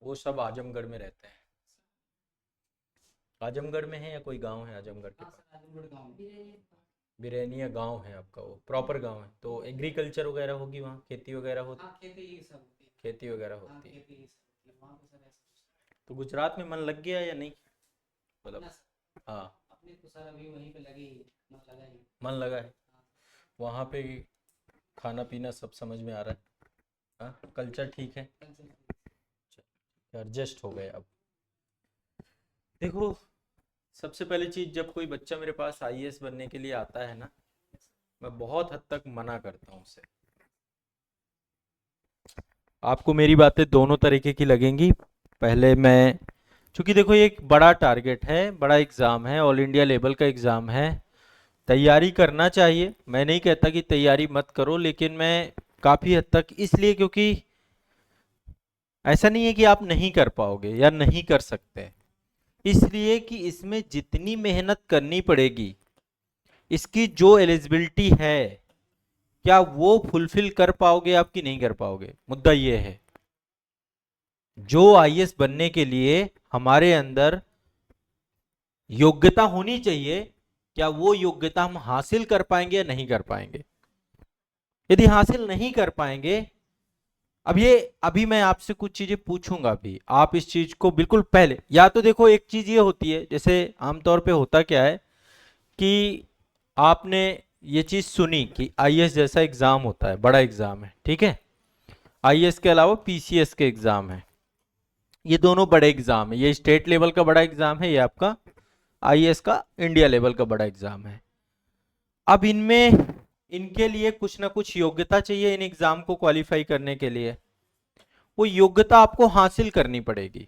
वो सब आजमगढ़ में रहते हैं। आजमगढ़ में है या कोई गांव है आजमगढ़ के हाँ पास? सर, आजमगढ़ गाँव में। बिरेनिया गांव है आपका, वो प्रॉपर गांव है, तो एग्रीकल्चर वगैरह होगी वहाँ, खेती वगैरह होती? हाँ, खेती ये सब होती है। खेती वगैरह हाँ, होती है। खेती ये सब होती है वहाँ पे सर, ऐसा कुछ तो गुजरात में मन लग गया या नहीं? अपना मतलब। सर, हाँ। अपने तो सर अभी वहीं पे लगे ही है, मन लगा ही है। मन लगा है। हाँ वहाँ पे खाना पीना सब समझ में आ रहा है? हाँ, कल्चर ठीक है। कल से। एडजस्ट हो गए अब। देखो, सबसे पहली चीज़, जब कोई बच्चा मेरे पास आईएएस बनने के लिए आता है ना, मैं बहुत हद तक मना करता हूँ उसे। आपको मेरी बातें दोनों तरीके की लगेंगी। पहले मैं, चूंकि देखो ये एक बड़ा टारगेट है, बड़ा एग्ज़ाम है, ऑल इंडिया लेवल का एग्ज़ाम है, तैयारी करना चाहिए। मैं नहीं कहता कि तैयारी मत करो, लेकिन मैं काफ़ी हद तक इसलिए, क्योंकि ऐसा नहीं है कि आप नहीं कर पाओगे या नहीं कर सकते, इसलिए कि इसमें जितनी मेहनत करनी पड़ेगी, इसकी जो एलिजिबिलिटी है, क्या वो फुलफिल कर पाओगे आप कि नहीं कर पाओगे, मुद्दा ये है। जो आईएएस बनने के लिए हमारे अंदर योग्यता होनी चाहिए, क्या वो योग्यता हम हासिल कर पाएंगे या नहीं कर पाएंगे? यदि हासिल नहीं कर पाएंगे, अब ये, अभी मैं आपसे कुछ चीजें पूछूंगा, भी आप इस चीज को बिल्कुल पहले, या तो देखो एक चीज ये होती है, जैसे आमतौर पे होता क्या है कि आपने ये चीज सुनी कि आईएएस जैसा एग्जाम होता है, बड़ा एग्जाम है, ठीक है। आईएएस के अलावा पीसीएस के एग्जाम है, ये दोनों बड़े एग्जाम है, ये स्टेट लेवल का बड़ा एग्जाम है, ये आपका आईएएस का इंडिया लेवल का बड़ा एग्जाम है। अब इनमें, इनके लिए कुछ ना कुछ योग्यता चाहिए, इन एग्जाम को क्वालिफाई करने के लिए वो योग्यता आपको हासिल करनी पड़ेगी।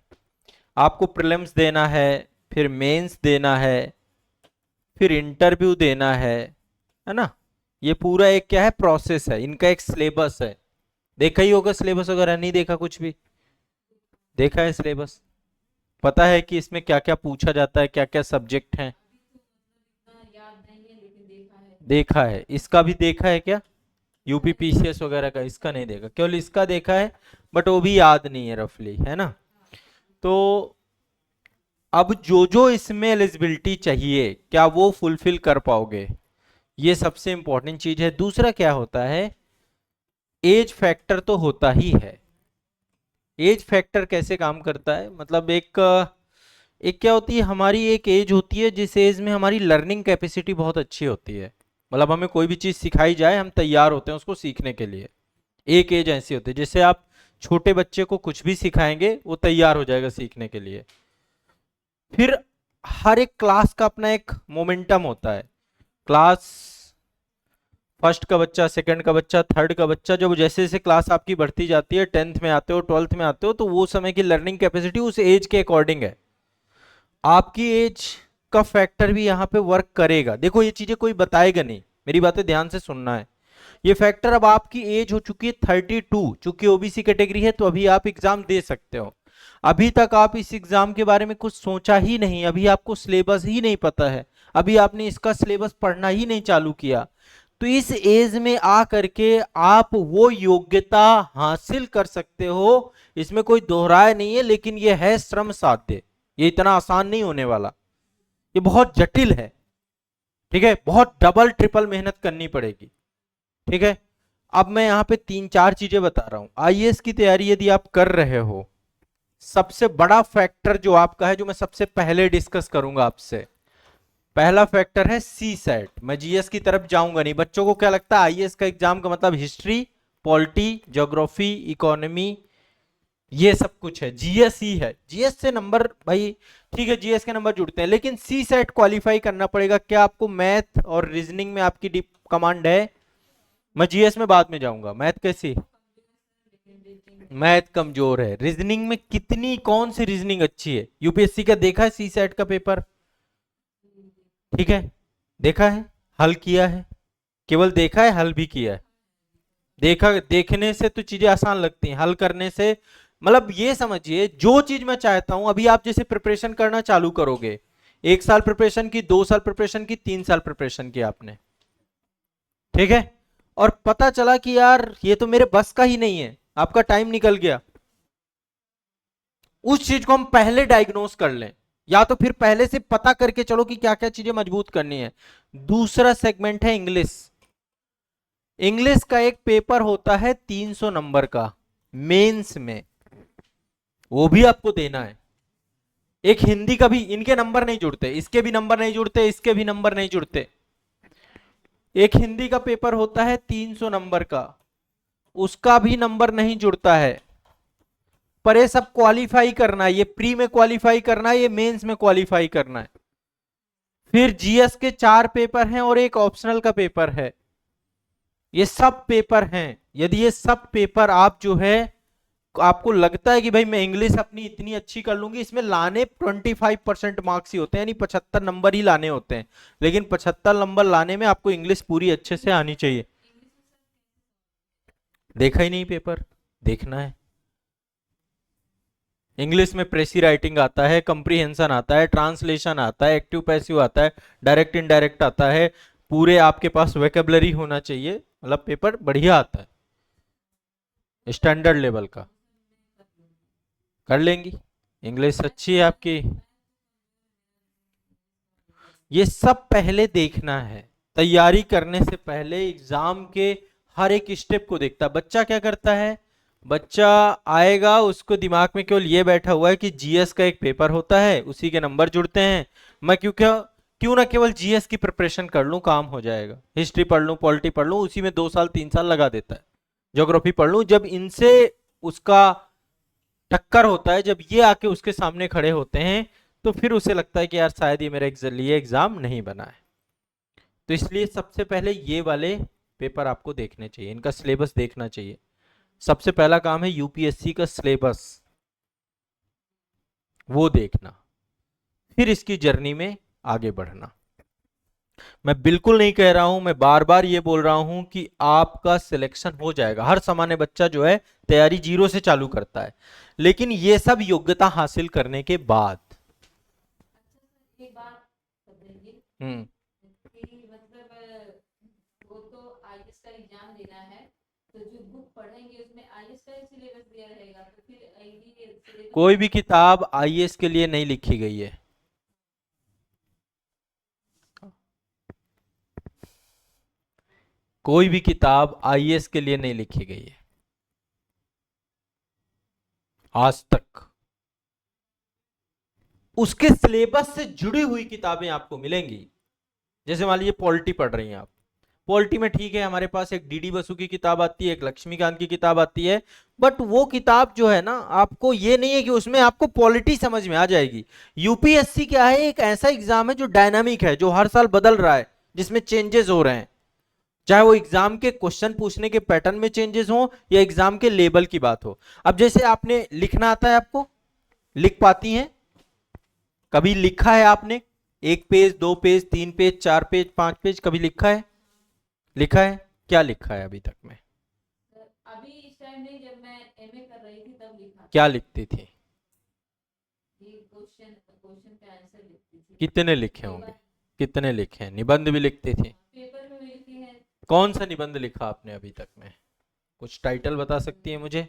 आपको प्रीलिम्स देना है, फिर मेंस देना है, फिर इंटरव्यू देना है ना। ये पूरा एक क्या है, प्रोसेस है, इनका एक सिलेबस है। देखा ही होगा सिलेबस वगैरह, नहीं देखा कुछ भी? देखा है सिलेबस? पता है कि इसमें क्या क्या पूछा जाता है, क्या क्या सब्जेक्ट हैं? याद नहीं है लेकिन देखा है। देखा है, इसका भी देखा है क्या? यूपी पीसीएस वगैरह का इसका नहीं देखा, केवल इसका देखा है, बट वो भी याद नहीं है रफली, है ना। तो अब जो जो इसमें एलिजिबिलिटी चाहिए, क्या वो फुलफिल कर पाओगे, ये सबसे इंपॉर्टेंट चीज है। दूसरा क्या होता है, एज फैक्टर तो होता ही है। एज फैक्टर कैसे काम करता है, मतलब एक एक क्या होती है, हमारी एक एज होती है जिस एज में हमारी लर्निंग कैपेसिटी बहुत अच्छी होती है, मतलब हमें कोई भी चीज सिखाई जाए हम तैयार होते हैं उसको सीखने के लिए। एक एज ऐसी होती है, जैसे आप छोटे बच्चे को कुछ भी सिखाएंगे वो तैयार हो जाएगा सीखने के लिए। फिर हर एक क्लास का अपना एक मोमेंटम होता है। क्लास फर्स्ट का बच्चा, सेकंड का बच्चा, थर्ड का बच्चा, जब जैसे जैसे क्लास आपकी बढ़ती जाती है, 10th में आते हो, 12th में आते हो, तो वो समय की लर्निंग कैपेसिटी उस एज के अकॉर्डिंग है। आपकी एज का फैक्टर भी यहाँ पे वर्क करेगा। देखो ये चीजें कोई बताएगा नहीं, मेरी बातें ध्यान से सुनना है। ये फैक्टर, अब आपकी एज हो चुकी है 32, चूंकि ओबीसी कैटेगरी है तो अभी आप एग्जाम दे सकते हो। अभी तक आप इस एग्जाम के बारे में कुछ सोचा ही नहीं, अभी आपको सिलेबस ही नहीं पता है, अभी आपने इसका सिलेबस पढ़ना ही नहीं चालू किया, तो इस एज में आ करके आप वो योग्यता हासिल कर सकते हो, इसमें कोई दोहराए नहीं है। लेकिन ये है श्रम साध्य, ये इतना आसान नहीं होने वाला, ये बहुत जटिल है, ठीक है, बहुत डबल ट्रिपल मेहनत करनी पड़ेगी, ठीक है। अब मैं यहाँ पे तीन चार चीजें बता रहा हूं। आईएएस की तैयारी यदि आप कर रहे हो, सबसे बड़ा फैक्टर जो आपका है, जो मैं सबसे पहले डिस्कस करूंगा आपसे, पहला फैक्टर है सी सेट। मैं जीएस की तरफ जाऊंगा नहीं। बच्चों को क्या लगता है आईएएस का एग्जाम का मतलब हिस्ट्री, पॉलिटी, ज्योग्राफी, इकोनॉमी, ये सब कुछ है, जीएस ही है। जीएस से नंबर भाई, ठीक है, जीएस के नंबर जुड़ते हैं, लेकिन सी सेट क्वालिफाई करना पड़ेगा। क्या आपको मैथ और रीजनिंग में आपकी डीप कमांड है? मैं जीएस में बाद में जाऊंगा। मैथ कैसी? मैथ कमजोर है। रीजनिंग में कितनी, कौन सी रीजनिंग अच्छी है? यूपीएससी का देखा है सी सेट का पेपर? ठीक है, देखा है, हल किया है? केवल देखा है, हल भी किया है? देखा, देखने से तो चीजें आसान लगती हैं, हल करने से, मतलब ये समझिए, जो चीज मैं चाहता हूं, अभी आप जैसे प्रिपरेशन करना चालू करोगे, 1 साल प्रिपरेशन की, 2 साल प्रिपरेशन की, 3 साल प्रिपरेशन की आपने, ठीक है, और पता चला कि यार ये तो मेरे बस का ही नहीं है, आपका टाइम निकल गया, उस चीज को हम पहले डायग्नोस कर लें, या तो फिर पहले से पता करके चलो कि क्या क्या चीजें मजबूत करनी है। दूसरा सेगमेंट है इंग्लिश। इंग्लिश का एक पेपर होता है 300 नंबर का मेंस में, वो भी आपको देना है। एक हिंदी का भी, इनके नंबर नहीं जुड़ते, इसके भी नंबर नहीं जुड़ते, इसके भी नंबर नहीं जुड़ते। एक हिंदी का पेपर होता है 300 नंबर का, उसका भी नंबर नहीं जुड़ता है। पर ये सब क्वालिफाई करना है, ये प्री में क्वालिफाई करना है, ये मेंस में क्वालिफाई करना है। फिर जीएस के 4 पेपर हैं और एक ऑप्शनल का पेपर है। ये सब पेपर हैं। यदि ये सब पेपर आप जो है, आपको लगता है कि भाई मैं इंग्लिश अपनी इतनी अच्छी कर लूंगी, इसमें लाने 25% मार्क्स ही होते हैं, यानी 75 नंबर ही लाने होते हैं, लेकिन 75 नंबर लाने में आपको इंग्लिश पूरी अच्छे से आनी चाहिए। देखा ही नहीं पेपर, देखना है। इंग्लिश में प्रेसी राइटिंग आता है, कंप्रीहेंशन आता है, ट्रांसलेशन आता है, एक्टिव पैसिव आता है, डायरेक्ट इनडायरेक्ट आता है, पूरे आपके पास वोकैबुलरी होना चाहिए, मतलब पेपर बढ़िया आता है, स्टैंडर्ड लेवल का। कर लेंगी, इंग्लिश अच्छी है आपकी। ये सब पहले देखना है, तैयारी करने से पहले एग्जाम के हर एक स्टेप को देखता है। बच्चा क्या करता है, बच्चा आएगा, उसको दिमाग में केवल ये बैठा हुआ है कि जीएस का एक पेपर होता है, उसी के नंबर जुड़ते हैं, मैं क्यों ना केवल जीएस की प्रिपरेशन कर लूं, काम हो जाएगा। हिस्ट्री पढ़ लूं, पॉलिटी पढ़ लूं, उसी में 2 साल 3 साल लगा देता है। ज्योग्राफी पढ़ लूं, जब इनसे उसका टक्कर होता है, जब ये आके उसके सामने खड़े होते हैं, तो फिर उसे लगता है कि यार शायद ये मेरे लिए एग्जाम नहीं बना है। तो इसलिए सबसे पहले ये वाले पेपर आपको देखने चाहिए, इनका सिलेबस देखना चाहिए। सबसे पहला काम है यूपीएससी का सिलेबस, वो देखना, फिर इसकी जर्नी में आगे बढ़ना। मैं बिल्कुल नहीं कह रहा हूं, मैं बार बार ये बोल रहा हूं कि आपका सिलेक्शन हो जाएगा। हर सामान्य बच्चा जो है तैयारी 0 से चालू करता है, लेकिन ये सब योग्यता हासिल करने के बाद। एक बात बताइए हम्म कि मतलब वो तो आईएएस का एग्जाम देना है, तो जो बुक पढ़ेंगे उसमें आईएएस का सिलेबस दिया रहेगा, तो फिर आईडी सिलेबस कोई भी किताब आईएएस के लिए नहीं लिखी गई है। कोई भी किताब आईएएस के लिए नहीं लिखी गई है आज तक। उसके सिलेबस से जुड़ी हुई किताबें आपको मिलेंगी। जैसे मान लीजिए पॉलिटी पढ़ रही हैं आप, पॉलिटी में ठीक है हमारे पास एक डीडी बसु की किताब आती है, एक लक्ष्मीकांत की किताब आती है, बट वो किताब जो है ना, आपको ये नहीं है कि उसमें आपको पॉलिटी समझ में आ जाएगी। यूपीएससी क्या है, एक ऐसा एग्जाम है जो डायनामिक है, जो हर साल बदल रहा है, जिसमें चेंजेस हो रहे हैं, चाहे वो एग्जाम के क्वेश्चन पूछने के पैटर्न में चेंजेस हो या एग्जाम के लेवल की बात हो। अब जैसे आपने लिखना आता है, आपको लिख पाती हैं, कभी लिखा है आपने 1 page 2 page 3 page 4 page 5 page, कभी लिखा है? लिखा है? क्या लिखा है अभी तक में? अभी इस टाइम नहीं, जब मैं एमए कर रही थी तब लिखा। क्या लिखती थी? ये क्वेश्चन का आंसर लिखती थी। कितने लिखे होंगे? कितने लिखे हैं? निबंध भी लिखती थी? पेपर में लिखी है। कौन सा निबंध लिखा आपने अभी तक में? कुछ टाइटल बता सकती है मुझे?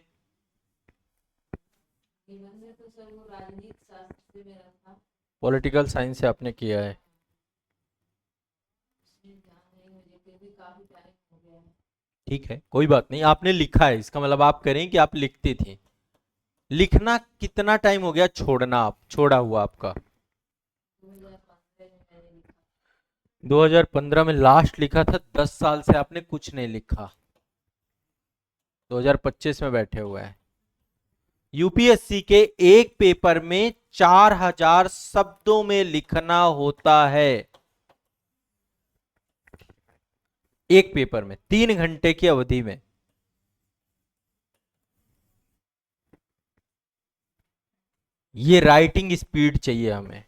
निबंध तो सर वो राजनीति शास्त्र से मेरा था। पॉलिटिकल साइंस से आपने किया है? उसमें ध्यान नहीं मुझे, फिर भी काफी टाइम हो गया है। ठीक है, कोई बात नहीं, आपने लिखा है, इसका मतलब आप करें कि आप लिखती थी। लिखना कितना टाइम हो गया छोड़ना, आप छोड़ा हुआ आपका? 2015 में मैंने लिखा। 2015 में लास्ट लिखा था, 10 साल से आपने कुछ नहीं लिखा, 2025 में बैठे हुए हैं। यूपीएससी के एक पेपर में 4000 शब्दों में लिखना होता है, एक पेपर में 3 घंटे की अवधि में। ये राइटिंग स्पीड चाहिए हमें,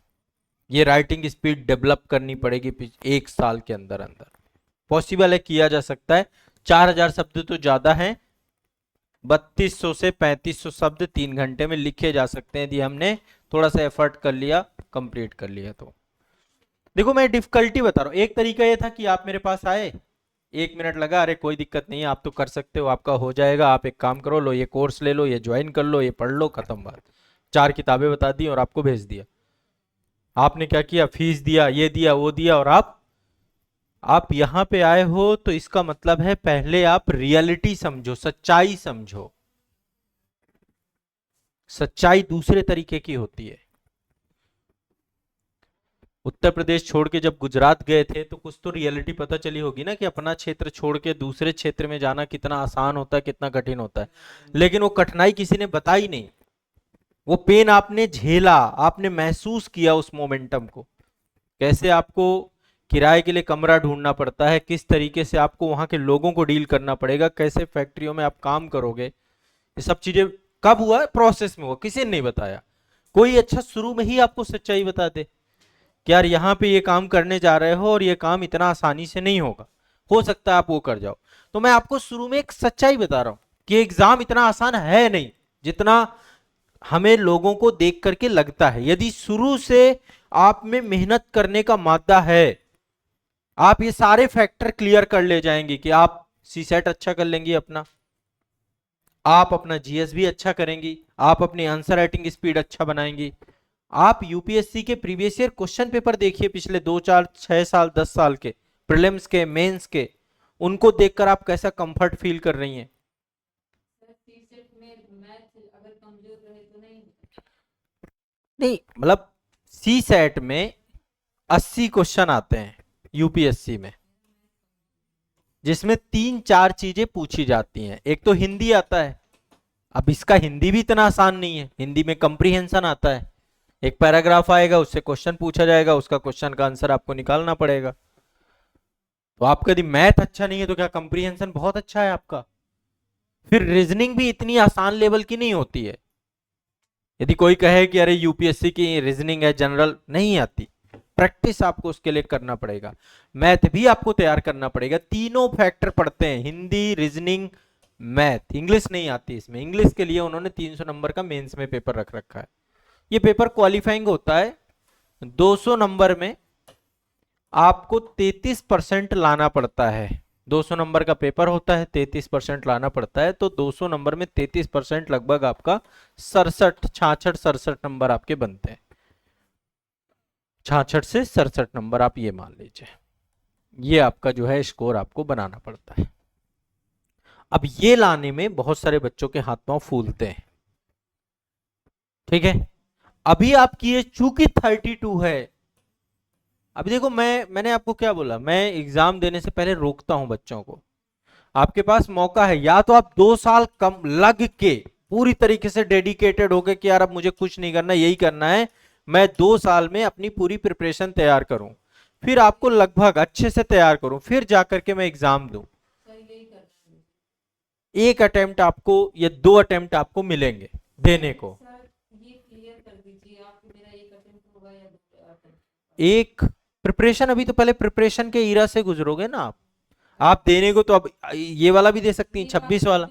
ये राइटिंग स्पीड डेवलप करनी पड़ेगी 1 साल के अंदर अंदर। पॉसिबल है, किया जा सकता है। 4000 शब्द तो ज्यादा हैं, 3200 से 3500 शब्द 3 घंटे में लिखे जा सकते हैं, यदि हमने थोड़ा सा एफर्ट कर लिया, कंप्लीट कर लिया तो। देखो मैं डिफिकल्टी बता रहा हूं। एक तरीका ये था कि आप मेरे पास आए, 1 मिनट लगा, अरे कोई दिक्कत नहीं है, आप तो कर सकते हो, आपका हो जाएगा, आप एक काम करो, लो ये कोर्स ले लो, ये ज्वाइन कर लो, ये पढ़ लो, खत्म बात। 4 किताबें बता दी और आपको भेज दिया। आपने क्या किया, फीस दिया, ये दिया, वो दिया, और आप यहां पे आए हो, तो इसका मतलब है पहले आप रियलिटी समझो, सच्चाई समझो। सच्चाई दूसरे तरीके की होती है। उत्तर प्रदेश छोड़ के जब गुजरात गए थे तो कुछ तो रियलिटी पता चली होगी ना, कि अपना क्षेत्र छोड़ के दूसरे क्षेत्र में जाना कितना आसान होता है, कितना कठिन होता है। लेकिन वो कठिनाई किसी ने बताई नहीं, वो पेन आपने झेला, आपने महसूस किया उस मोमेंटम को। कैसे आपको किराए के लिए कमरा ढूंढना पड़ता है, किस तरीके से आपको वहां के लोगों को डील करना पड़ेगा, कैसे फैक्ट्रियों में आप काम करोगे, ये सब चीजें कब हुआ, प्रोसेस में हुआ, किसी ने नहीं बताया। कोई अच्छा शुरू में ही आपको सच्चाई बता दे कि यार यहाँ पे ये काम करने जा रहे हो और ये काम इतना आसानी से नहीं होगा, हो सकता है आप वो कर जाओ। तो मैं आपको शुरू में एक सच्चाई बता रहा हूं कि एग्जाम इतना आसान है नहीं जितना हमें लोगों को देख करके लगता है। यदि शुरू से आप में मेहनत करने का मादा है, आप ये सारे फैक्टर क्लियर कर ले जाएंगे कि आप सी सेट अच्छा कर लेंगी अपना, आप अपना जीएस भी अच्छा करेंगी, आप अपनी आंसर राइटिंग स्पीड अच्छा बनाएंगी। आप यूपीएससी के प्रीवियस ईयर क्वेश्चन पेपर देखिए, पिछले 2 4 6 साल 10 साल के प्रीलिम्स के, मेंस के, उनको देखकर आप कैसा कंफर्ट फील कर रही हैं। नहीं मतलब सी सेट में 80 क्वेश्चन आते हैं यूपीएससी में, जिसमें 3 4 चीजें पूछी जाती हैं। एक तो हिंदी आता है, अब इसका हिंदी भी इतना आसान नहीं है, हिंदी में कंप्रीहेंशन आता है, एक पैराग्राफ आएगा, उससे क्वेश्चन पूछा जाएगा, उसका क्वेश्चन का आंसर आपको निकालना पड़ेगा। तो आपका यदि मैथ अच्छा नहीं है तो क्या कंप्रीहेंशन बहुत अच्छा है आपका? फिर रीजनिंग भी इतनी आसान लेवल की नहीं होती है। यदि कोई कहे कि अरे यूपीएससी की रीजनिंग है जनरल, नहीं आती, प्रैक्टिस आपको उसके लिए करना पड़ेगा। मैथ भी आपको तैयार करना पड़ेगा, तीनों फैक्टर पढ़ते हैं, हिंदी, रीजनिंग, मैथ। इंग्लिश नहीं आती इसमें, इंग्लिश के लिए उन्होंने 300 नंबर का मेंस में पेपर रख रखा है। ये पेपर क्वालिफाइंग होता है, 200 नंबर में आपको 33% लाना पड़ता है। 200 नंबर का पेपर होता है, 33% लाना पड़ता है, तो 200 नंबर में 33% लगभग आपका 67 66 67 नंबर आपके बनते हैं। 66 से 67 नंबर आप ये मान लीजिए, ये आपका जो है स्कोर आपको बनाना पड़ता है। अब ये लाने में बहुत सारे बच्चों के हाथ पांव फूलते हैं, ठीक है। अभी आपकी ये चूंकि 32 है, अभी देखो मैंने आपको क्या बोला, मैं एग्जाम देने से पहले रोकता हूं बच्चों को। आपके पास मौका है, या तो आप 2 साल कम लग के पूरी तरीके से डेडिकेटेड होके कि यार अब मुझे कुछ नहीं करना, यही करना है, मैं 2 साल में अपनी पूरी प्रिपरेशन तैयार करूं, फिर आपको लगभग अच्छे से तैयार करूं, फिर जाकर के मैं एग्जाम दूं। एक अटेम्प्ट आपको या 2 अटेम्प्ट आपको मिलेंगे देने को। एक प्रिपरेशन, अभी तो पहले प्रिपरेशन के ईरा से गुजरोगे ना आप देने को तो अब ये वाला भी दे सकती हैं, 26 वाला,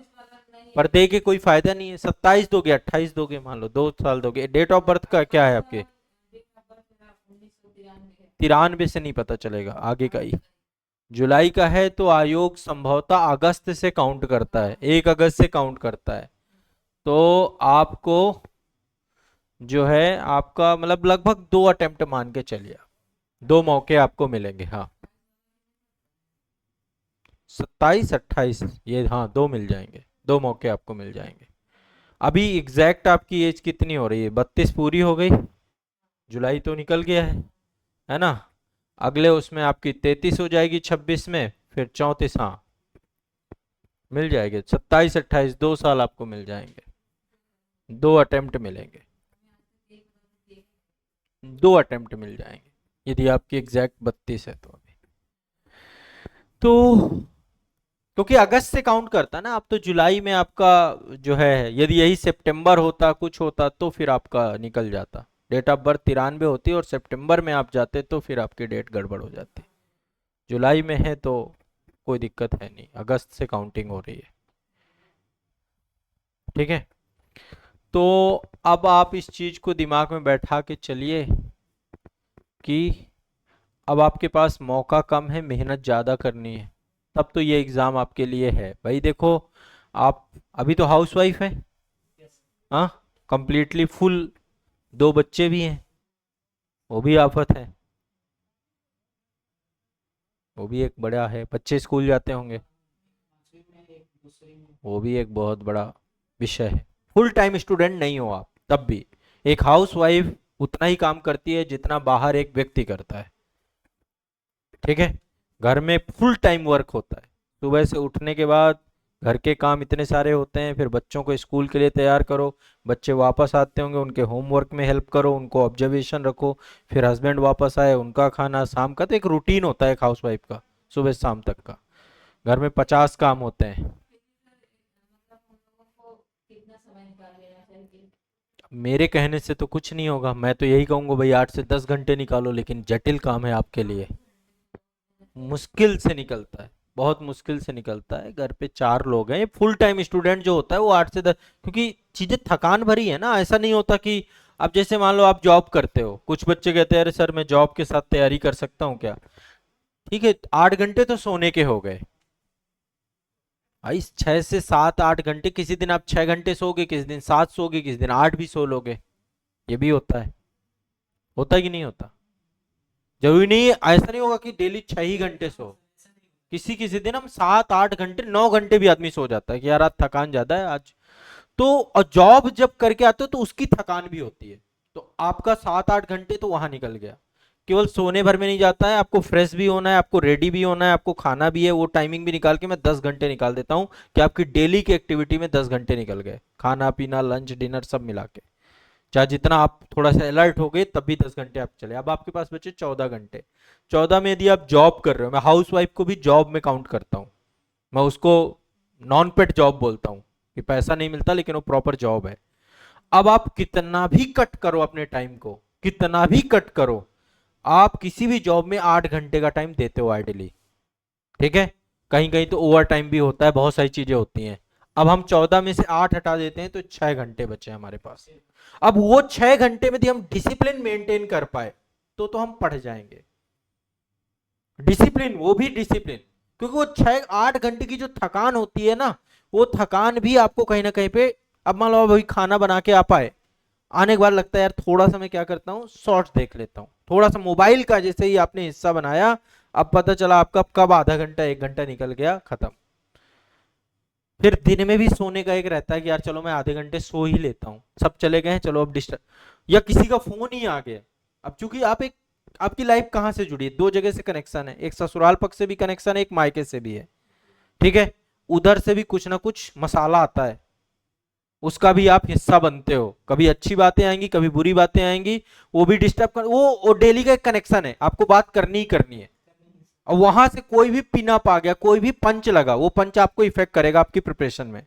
पर दे के कोई फायदा नहीं है। 27 दोगे, 28 दोगे, मान लो 2 साल दोगे। डेट ऑफ बर्थ का क्या है आपके? 93 से नहीं पता चलेगा, आगे का ही जुलाई का है, तो आयोग संभवतः अगस्त से काउंट करता है, 1 अगस्त से काउंट करता है। तो आपको जो है आपका मतलब लगभग 2 अटेम्प्ट मान के चलिए, 2 मौके आपको मिलेंगे। हाँ 27 28 ये, हाँ 2 मिल जाएंगे, 2 मौके आपको मिल जाएंगे। अभी एग्जैक्ट आपकी एज कितनी हो रही है? 32 पूरी हो गई, जुलाई तो निकल गया है ना। अगले उसमें आपकी 33 हो जाएगी 26 में, फिर 34, हाँ मिल जाएंगे 27 28, 2 साल आपको मिल जाएंगे, 2 अटेम्प्ट मिलेंगे, 2 अटेम्प्ट मिल जाएंगे यदि आपकी एग्जैक्ट 32 है तो। अभी तो क्योंकि अगस्त से काउंट करता है ना, आप तो जुलाई में आपका जो है, यदि यही सितंबर होता कुछ होता तो फिर आपका निकल जाता। डेट ऑफ बर्थ 93 होती और सितंबर में आप जाते तो फिर आपकी डेट गड़बड़ हो जाती। जुलाई में है तो कोई दिक्कत है नहीं, अगस्त से काउंटिंग हो रही है, ठीक है। तो अब आप इस चीज को दिमाग में बैठा के चलिए कि अब आपके पास मौका कम है, मेहनत ज्यादा करनी है, तब तो ये एग्जाम आपके लिए है। भाई देखो, आप अभी तो हाउसवाइफ है, हाँ कंप्लीटली फुल, 2 बच्चे भी हैं, वो भी आफत है, वो भी एक बड़ा है, बच्चे स्कूल जाते होंगे, वो भी एक बहुत बड़ा विषय है। फुल टाइम स्टूडेंट नहीं हो आप, तब भी एक हाउस वाइफ उतना ही काम करती है जितना बाहर एक व्यक्ति करता है, ठीक है। घर में फुल टाइम वर्क होता है, सुबह से उठने के बाद घर के काम इतने सारे होते हैं, फिर बच्चों को स्कूल के लिए तैयार करो, बच्चे वापस आते होंगे उनके होमवर्क में हेल्प करो, उनको ऑब्जर्वेशन रखो, फिर हस्बैंड वापस आए उनका खाना, शाम का, तो एक रूटीन होता है एक हाउस वाइफ का, सुबह से शाम तक का। घर में 50 काम होते हैं। मतलब हम लोगों को कितना समय निकाल लेना चाहिए? मेरे कहने से तो कुछ नहीं होगा, मैं तो यही कहूंगा भाई 8 से 10 घंटे निकालो, लेकिन जटिल काम है आपके लिए, मुश्किल से निकलता है, बहुत मुश्किल से निकलता है। घर पे 4 लोग हैं, फुल टाइम स्टूडेंट जो होता है वो 8 से 10, क्योंकि चीजें थकान भरी है ना, ऐसा नहीं होता कि अब जैसे मान लो आप जॉब करते हो, कुछ बच्चे कहते हैं अरे सर मैं जॉब के साथ तैयारी कर सकता हूँ क्या, ठीक है 8 घंटे तो सोने के हो गए भाई, 6 से 7 8 घंटे, किसी दिन आप 6 घंटे सोओगे, किसी दिन 7 सोओगे, किसी दिन 8 भी सो लोगे, ये भी होता है कि नहीं होता? जरूरी नहीं है, ऐसा नहीं होगा कि डेली 6 ही घंटे सो, किसी किसी दिन हम 7 8 घंटे 9 घंटे भी आदमी सो जाता है कि यार आज थकान ज्यादा है आज। तो और जॉब जब करके आते हो तो उसकी थकान भी होती है, तो आपका 7 8 घंटे तो वहां निकल गया। केवल सोने भर में नहीं जाता है, आपको फ्रेश भी होना है, आपको रेडी भी होना है, आपको खाना भी है, वो टाइमिंग भी निकाल के मैं 10 घंटे निकाल देता हूँ कि आपकी डेली की एक्टिविटी में 10 घंटे निकल गए, खाना पीना लंच डिनर सब मिला के, चाहे जितना आप थोड़ा सा अलर्ट हो गए तब भी 10 घंटे आप चले, अब आपके पास बचे 14 घंटे। 14 में यदि आप जॉब कर रहे हो, मैं हाउस वाइफ को भी जॉब में काउंट करता हूँ, मैं उसको नॉन पेड जॉब बोलता हूँ कि पैसा नहीं मिलता लेकिन वो प्रॉपर जॉब है। अब आप कितना भी कट करो अपने टाइम को, कितना भी कट करो, आप किसी भी जॉब में 8 घंटे का टाइम देते हो आइडियली, ठीक है। कहीं कहीं तो ओवर टाइम भी होता है, बहुत सारी चीजें होती हैं। अब हम 14 में से 8 हटा देते हैं तो 6 घंटे बचे हमारे पास। अब वो 6 घंटे में यदि हम डिसिप्लिन मेंटेन कर पाए तो हम पढ़ जाएंगे। डिसिप्लिन, वो भी डिसिप्लिन, क्योंकि वो 6 8 घंटे की जो थकान होती है ना, वो थकान भी आपको कहीं ना कहीं पे, अब मान लो अभी खाना बना के आ पाए, आने के बाद लगता है यार थोड़ा सा मैं क्या करता हूँ शॉर्ट्स देख लेता हूँ, थोड़ा सा मोबाइल का जैसे ही आपने हिस्सा बनाया, अब पता चला आपका कब आधा घंटा 1 घंटा निकल गया, खत्म। फिर दिन में भी सोने का एक रहता है कि यार चलो मैं आधे घंटे सो ही लेता हूँ, सब चले गए हैं चलो अब डिस्टर्ब, या किसी का फोन ही आ गया। अब चूंकि आप एक, आपकी लाइफ कहाँ से जुड़ी है, 2 जगह से कनेक्शन है, एक ससुराल पक्ष से भी कनेक्शन है, एक मायके से भी है, ठीक है। उधर से भी कुछ ना कुछ मसाला आता है, उसका भी आप हिस्सा बनते हो, कभी अच्छी बातें आएंगी कभी बुरी बातें आएंगी, वो भी डिस्टर्ब कर, वो डेली का एक कनेक्शन है, आपको बात करनी ही करनी है। और वहां से कोई भी पिन अप आ गया, कोई भी पंच लगा, वो पंच आपको इफेक्ट करेगा आपकी प्रिपरेशन में,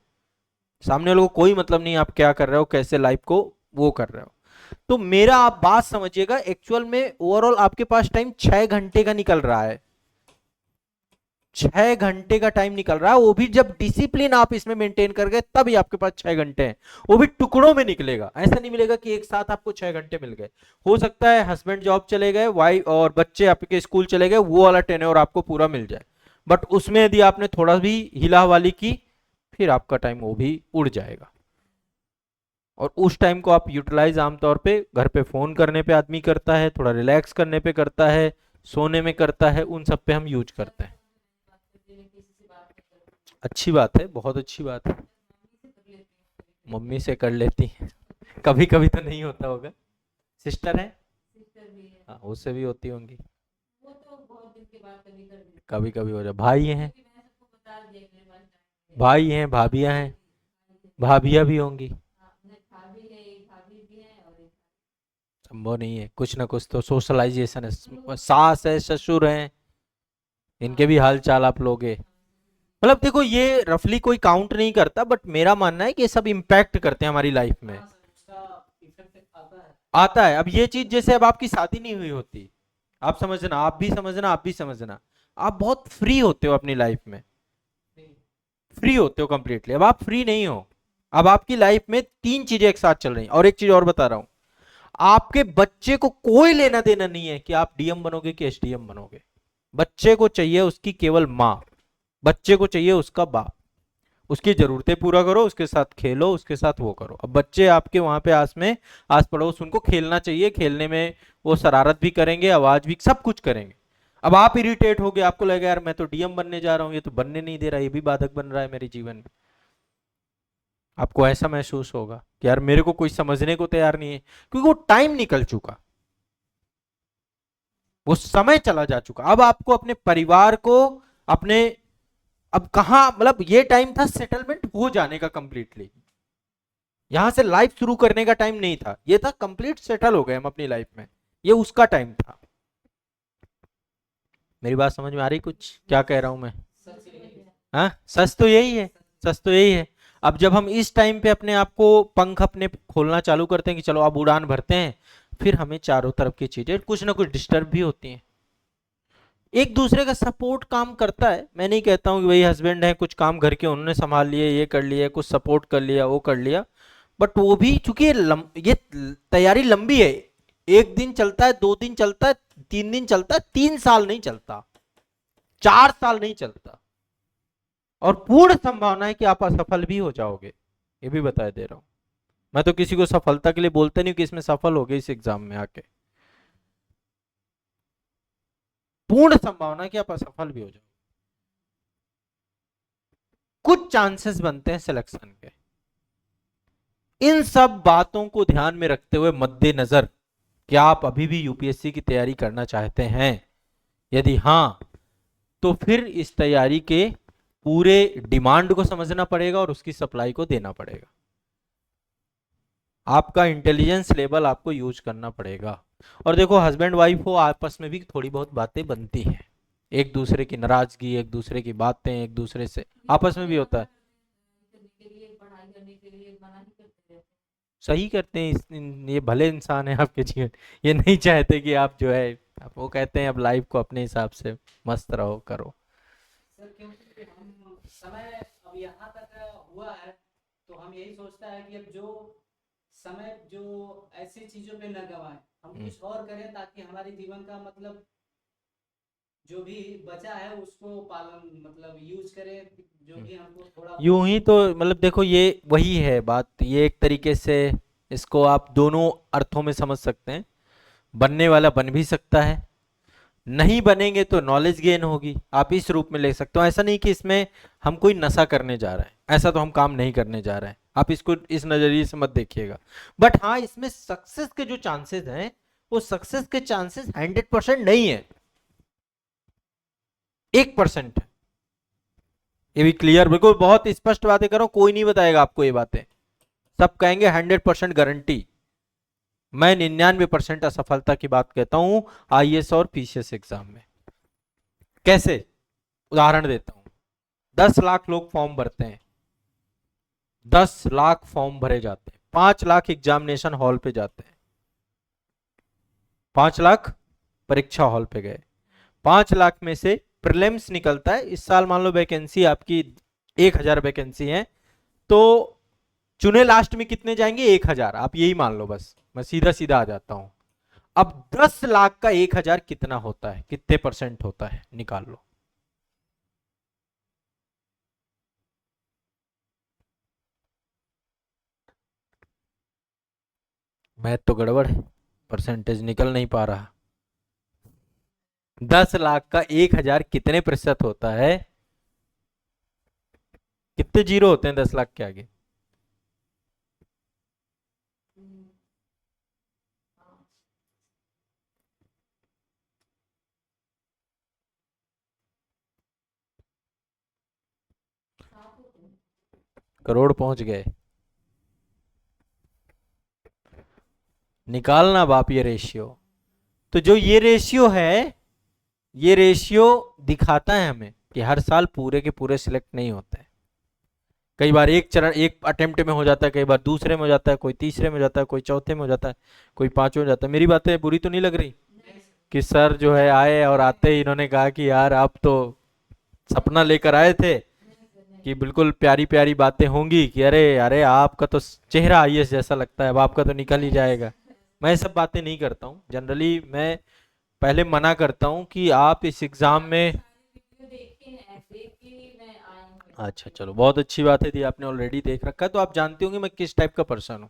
सामने वालों को कोई मतलब नहीं आप क्या कर रहे हो, कैसे लाइफ को वो कर रहे हो। तो मेरा आप बात समझिएगा, एक्चुअल में ओवरऑल आपके पास टाइम 6 घंटे का निकल रहा है, 6 घंटे का टाइम निकल रहा है, वो भी जब डिसिप्लिन आप इसमें मेंटेन कर गए तब ही आपके पास 6 घंटे हैं, वो भी टुकड़ों में निकलेगा, ऐसा नहीं मिलेगा कि एक साथ आपको 6 घंटे मिल गए। हो सकता है हस्बैंड जॉब चले गए, वाइफ और बच्चे आपके स्कूल चले गए, वो वाला टेन्योर आपको पूरा मिल जाए, बट उसमें यदि आपने थोड़ा भी हिला हवाली की फिर आपका टाइम वो भी उड़ जाएगा। और उस टाइम को आप यूटिलाइज आमतौर पे घर पे फोन करने पे आदमी करता है, थोड़ा रिलैक्स करने पे करता है, सोने में करता है, उन सब पे हम यूज करते हैं। बात करते हुए किसी से बात नहीं करती, अच्छी बात है, बहुत अच्छी बात है, मम्मी से कर लेती हूँ, मम्मी से कर लेती हैं, कभी कभी तो नहीं होता होगा, सिस्टर है, सिस्टर भी है, हाँ उससे भी होती होंगी, वो तो बहुत दिन के बाद कभी कर देती कभी कभी हो जाए। भाई हैं, क्योंकि मैंने सबको बता दिया कि मेरे पास टाइम है। भाई हैं, भाभियां हैं, भाभियां भी होंगी, हाँ, नहीं, भाभी है, एक भाभी भी है और एक संभव नहीं है, कुछ ना कुछ तो सोशलाइजेशन है, सास है ससुर हैं, इनके भी हाल चाल आप लोगे। मतलब देखो ये रफली कोई काउंट नहीं करता, बट मेरा मानना है कि ये सब इम्पैक्ट करते हैं हमारी लाइफ में, आता है। अब ये चीज जैसे अब आपकी शादी नहीं हुई होती, आप समझना, आप भी समझना, आप भी समझना, आप बहुत फ्री होते हो अपनी लाइफ में, फ्री होते हो कंप्लीटली, अब आप फ्री नहीं हो, अब आपकी लाइफ में 3 चीजें एक साथ चल रही हैं। और एक चीज और बता रहा हूं, आपके बच्चे को कोई लेना देना नहीं है कि आप डीएम बनोगे कि एसडीएम बनोगे, बच्चे को चाहिए उसकी केवल माँ, बच्चे को चाहिए उसका बाप, उसकी जरूरतें पूरा करो, उसके साथ खेलो, उसके साथ वो करो। अब बच्चे आपके वहां पे आस पड़ोस, उनको खेलना चाहिए, खेलने में वो शरारत भी करेंगे, आवाज भी, सब कुछ करेंगे। अब आप इरिटेट हो गए, आपको लगेगा यार मैं तो डीएम बनने जा रहा हूँ, ये तो बनने नहीं दे रहा, ये भी बाधक बन रहा है मेरे जीवन में। आपको ऐसा महसूस होगा कि यार मेरे को कोई समझने को तैयार नहीं है, क्योंकि वो टाइम निकल चुका, वो समय चला जा चुका। अब आपको अपने परिवार को, अपने, अब कहां, मतलब ये टाइम था सेटलमेंट हो जाने का कंप्लीटली, यहां से लाइफ शुरू करने का टाइम नहीं था, ये था कंप्लीट सेटल हो गए हम अपनी लाइफ में, ये उसका टाइम था। मेरी बात समझ में आ रही कुछ, क्या कह रहा हूं मैं? हाँ, सच तो यही है, सच तो यही है। अब जब हम इस टाइम पे अपने आप को, पंख अपने खोलना चालू करते हैं कि चलो अब उड़ान भरते हैं, फिर हमें चारों तरफ की चीजें कुछ ना कुछ डिस्टर्ब भी होती हैं। एक दूसरे का सपोर्ट काम करता है, मैं नहीं कहता हूँ कि वही हस्बैंड है, कुछ काम घर के उन्होंने संभाल लिए, ये कर लिया, कुछ सपोर्ट कर लिया, वो कर लिया, बट वो भी चूंकि ये तैयारी लंबी है, एक दिन चलता है, 2 दिन चलता है, 3 दिन चलता है, 3 साल नहीं चलता, 4 साल नहीं चलता, और पूर्ण संभावना है कि आप असफल भी हो जाओगे, ये भी बता दे रहा हूं। मैं तो किसी को सफलता के लिए बोलते नहीं कि इसमें सफल हो गए इस एग्जाम में आके, पूर्ण संभावना है कि आप असफल भी हो जाओ। कुछ चांसेस बनते हैं सिलेक्शन के। इन सब बातों को ध्यान में रखते हुए, मद्देनजर, क्या आप अभी भी यूपीएससी की तैयारी करना चाहते हैं? यदि हां, तो फिर इस तैयारी के पूरे डिमांड को समझना पड़ेगा और उसकी सप्लाई को देना पड़ेगा। आपका इंटेलिजेंस लेवल आपको यूज करना पड़ेगा। और देखो, हस्बैंड वाइफ हो, आपस में भी थोड़ी बहुत बातें बनती हैं, एक दूसरे की नाराजगी, एक दूसरे की बातें, एक दूसरे से आपस में भी होता है। करने के लिए, पढ़ाई करने के लिए मना ही करते रहते हैं। सही करते हैं, ये भले इंसान है आपके जीवन, ये नहीं चाहते कि आप जो है, आप, वो कहते हैं अब लाइफ को अपने हिसाब से मस्त रहो, करो। सर क्योंकि हम समय अब यहाँ तक हुआ है, तो हम यही सोचता है कि अब जो समय जो ऐसी चीजों पे न गवाएं, हम कुछ और करें ताकि हमारे जीवन का मतलब जो भी बचा है उसको पालन मतलब यूज करें, जो भी हमको थोड़ा यूं ही तो, मतलब देखो, ये वही है बात, ये एक तरीके से इसको आप दोनों अर्थों में समझ सकते हैं। बनने वाला बन भी सकता है, नहीं बनेंगे तो नॉलेज गेन होगी, आप इस रूप में ले सकते हो। ऐसा नहीं कि इसमें हम कोई नशा करने जा रहे हैं, ऐसा तो हम काम नहीं करने जा रहे हैं, आप इसको इस नजरिए से मत देखिएगा। बट हाँ, इसमें सक्सेस के जो चांसेस हैं, वो सक्सेस के चांसेस 100% नहीं है, 1% है। ये भी क्लियर, बिल्कुल बहुत स्पष्ट बातें करो, कोई नहीं बताएगा आपको ये बातें, सब कहेंगे 100% गारंटी। मैं 99% असफलता की बात कहता हूं आईएएस और पीसीएस एग्जाम में। कैसे? उदाहरण देता हूं, 10 लाख लोग फॉर्म भरते हैं, 10 लाख फॉर्म भरे जाते हैं, 5 लाख एग्जामिनेशन हॉल पे जाते हैं, 5 लाख परीक्षा हॉल पे गए, 5 लाख में से प्रीलिम्स निकलता है। इस साल मान लो वैकेंसी आपकी 1000 वैकेंसी है, तो चुने लास्ट में कितने जाएंगे? 1000, आप यही मान लो, बस मैं सीधा सीधा आ जाता हूं। अब 10 लाख का 1000 कितना होता है, कितने परसेंट होता है, निकाल लो। मैथ तो गड़बड़ है, परसेंटेज निकल नहीं पा रहा। 10 लाख का 1000 कितने प्रतिशत होता है? कितने जीरो होते हैं 10 लाख के आगे? करोड़ पहुंच गए। निकालना बाप ये रेशियो। तो जो ये रेशियो है, ये रेशियो दिखाता है हमें कि हर साल पूरे के पूरे सिलेक्ट नहीं होते हैं। कई बार एक चरण, एक अटेम्प्ट में हो जाता है, कई बार दूसरे में हो जाता है, कोई तीसरे में हो जाता है, कोई चौथे में हो जाता है, कोई पांचवें में हो जाता है। मेरी बातें बुरी तो नहीं लग रही कि सर जो है आए और आते ही इन्होंने कहा कि यार आप तो सपना लेकर आए थे कि बिल्कुल प्यारी प्यारी बातें होंगी, कि अरे अरे आपका तो चेहरा आईएएस जैसा लगता है, अब आपका तो निकल ही जाएगा। मैं ये सब बातें नहीं करता हूँ, जनरली मैं पहले मना करता हूँ कि आप इस एग्जाम में, वीडियो देखे हैं, देख के ही मैं आई हूँ। अच्छा चलो, बहुत अच्छी बात है, दी आपने ऑलरेडी देख रखा है तो आप जानते होंगे मैं किस टाइप का पर्सन हूँ।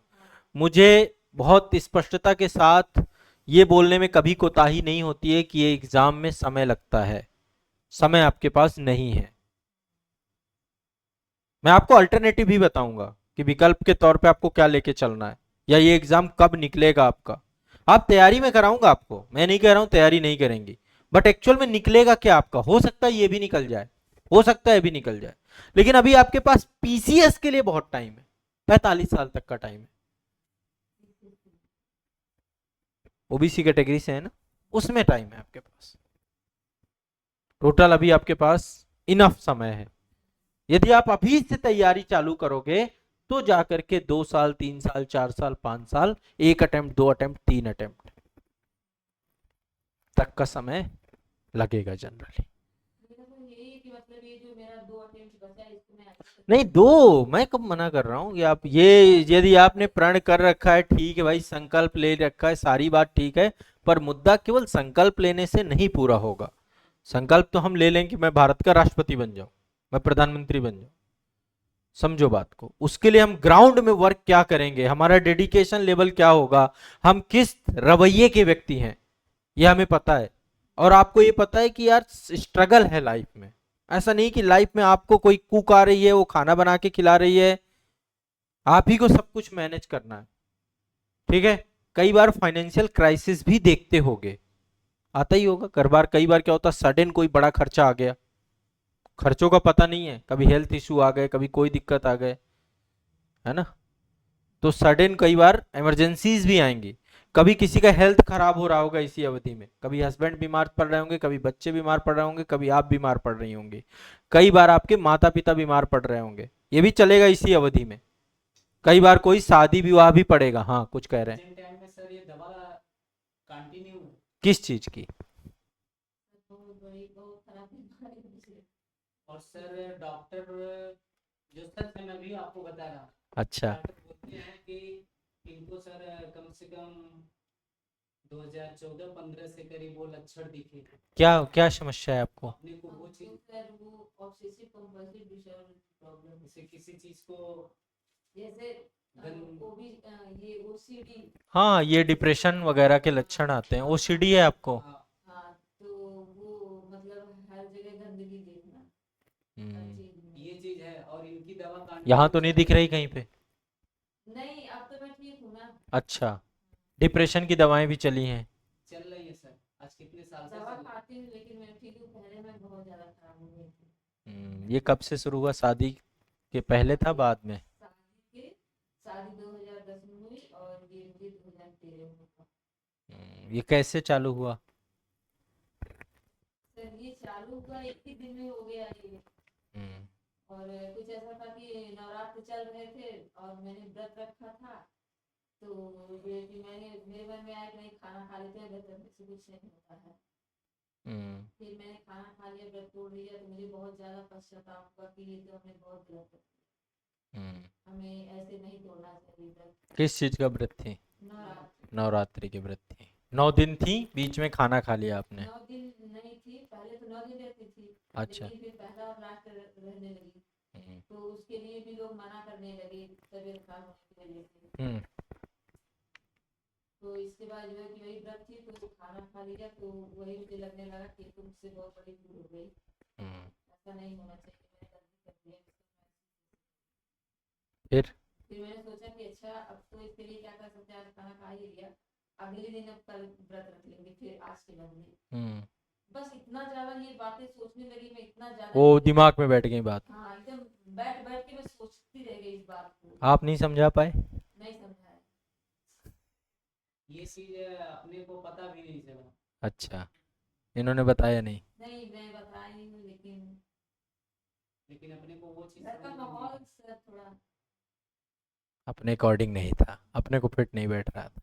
मुझे बहुत स्पष्टता के साथ ये बोलने में कभी कोताही नहीं होती है कि ये एग्जाम में समय लगता है। समय आपके पास नहीं है। मैं आपको अल्टरनेटिव भी बताऊंगा कि विकल्प के तौर पे आपको क्या लेके चलना है, या ये एग्जाम कब निकलेगा आपका। आप तैयारी में कराऊंगा आपको, मैं नहीं कह रहा हूं तैयारी नहीं करेंगी, बट एक्चुअल में निकलेगा क्या आपका। हो सकता है ये भी निकल जाए, हो सकता है ये भी निकल जाए, लेकिन अभी आपके पास पीसीएस के लिए बहुत टाइम है, 45 साल तक का टाइम है। ओबीसी कैटेगरी से है ना, उसमें टाइम है आपके पास। टोटल अभी आपके पास इनफ समय है। यदि आप अभी से तैयारी चालू करोगे तो जाकर के 2 साल 3 साल 4 साल 5 साल, एक अटेम्प्ट 2 अटेम्प्ट 3 अटेम्प्ट तक का समय लगेगा जनरली। मेरा तो यही है कि मतलब ये जो मेरा 2 अटेम्प्ट बचा है इसको मैं आगे नहीं तक दो, मैं कब मना कर रहा हूँ कि आप ये, यदि आपने प्रण कर रखा है ठीक है भाई, संकल्प ले रखा है, सारी बात ठीक है, पर मुद्दा केवल संकल्प लेने से नहीं पूरा होगा। संकल्प तो हम ले लें कि मैं भारत का राष्ट्रपति बन जाऊं, मैं प्रधानमंत्री बन जाऊं, समझो बात को। उसके लिए हम ग्राउंड में वर्क क्या करेंगे, हमारा डेडिकेशन लेवल क्या होगा, हम किस रवैये के व्यक्ति हैं, ये हमें पता है। और आपको ये पता है कि यार स्ट्रगल है लाइफ में। ऐसा नहीं कि लाइफ में आपको कोई कुक आ रही है वो खाना बना के खिला रही है, आप ही को सब कुछ मैनेज करना है। ठीक है, कई बार फाइनेंशियल क्राइसिस भी देखते होगे, आता ही होगा हर बार। कई बार क्या होता है, सडन कोई बड़ा खर्चा आ गया, खर्चों का पता नहीं है, कभी हेल्थ इशू आ गए, कभी कोई दिक्कत आ गए, है ना। तो सडन कई बार इमरजेंसीज भी आएंगी। कभी किसी का हेल्थ खराब हो रहा होगा इसी अवधि में, कभी हस्बैंड बीमार पड़ रहे होंगे, कभी बच्चे बीमार पड़ रहे होंगे, कभी आप बीमार पड़ रही होंगी, कई बार आपके माता पिता बीमार पड़ रहे होंगे, ये भी चलेगा इसी अवधि में। कई बार कोई शादी विवाह भी पड़ेगा। हाँ कुछ कह रहे हैं, प्रेजेंट टाइम में सर ये दवा कंटिन्यू है। किस चीज की। तो बड़ी बहुत खराब बीमारी है मुझे। और सर डॉक्टर, जो सच है मैं भी आपको बता रहा हूँ, अच्छा डॉक्टर बोलते हैं कि इनको सर कम से कम 2014-15 से करीब वो लक्षण दिखे। क्या क्या समस्या है आपको। अपने को वो तो चीज, सर वो ऑब्सेसिव कंपल्सिव डिसऑर्डर प्रॉब्लम जैसे किसी चीज को जैसे गन- वो भी ये ओसीडी। हाँ ये डिप्रेशन वगैरह के लक्षण आते हैं, ओसीडी है आपको। हाँ, हाँ तो वो मतलब हर जगह गंदगी देखना हर चीज में। ये चीज है और इनकी दवा यहाँ कंटिन्यू तो नहीं चल दिख रही रही है। कहीं पे। नहीं अब तो मैं ठीक हूँ ना। अच्छा, डिप्रेशन की दवाएं भी चली हैं। चल रही है सर, आज कितने साल से दवा चल रही है। खाती हूँ लेकिन मैं ठीक हूँ, पहले मैं बहुत ज्यादा खराब हो गई थी। ये कब से शुरू हुआ, शादी के पहले था बाद में। शादी के शादी 2010 में हुई और ये मुझे 2013 में हुआ। ये कैसे चालू हुआ। सर ये चालू हुआ एक ही दिन में हो गया ये। हम्म, और कुछ ऐसा था कि नवरात्र चल रहे थे और मैंने व्रत रखा था। तो ये कि मैंने मेरे मन में आया कि नहीं खाना खा लेते हैं, व्रत रखने से कुछ नहीं होता है। फिर मैंने खाना खा लिया, व्रत तोड़ लिया, तो मुझे बहुत ज्यादा पश्चाताप हुआ कि ये तो हमने बहुत गलत किया। हमें ऐसे नहीं तोड़ना चाहिए व्रत। किस चीज का व्रत थी। नवरात्र नवरात्रि के व्रत थी, 9 दिन थी, बीच में खाना खा लिया आपने। 9 दिन नहीं थी, पहले तो 9 दिन रहती थी। अच्छा। लेकिन फिर पहला और लास्ट रहने लगी। हम्म, तो उसके लिए भी लोग मना करने लगे तबीयत खराब होने की वजह से। हम्म, तो इसके बाद जो है कि वही व्रत थी तो खाना खा लिया, तो वही मुझे लगने लगा कि तुमसे बहुत बड़ी भूल हो गई, हम्म। ऐसा नहीं होना चाहिए, मैंने गलती कर दिया। फिर फिर मैंने सोचा कि अच्छा अब तो इसके लिए क्या कर सकते हैं, आज खाना खा ही लिया, अगले दिन अब कल व्रत रख लेंगे फिर आज के बदले। बस इतना ज्यादा ये बातें सोचने लगी मैं, इतना ज्यादा वो कि दिमाग में बैठ गई बात, हाँ एकदम बैठ बैठ के मैं सोचती रह गई इस बात को। आप नहीं समझा पाए। नहीं समझाया। ये चीज अपने को पता भी नहीं चला। अच्छा, इन्होंने बताया नहीं। नहीं मैं बताई नहीं हूँ, लेकिन अपने को वो चीज घर का समझ में नहीं माहौल आई। सर थोड़ा अपने अकॉर्डिंग नहीं था, अपने को फिट नहीं बैठ रहा था।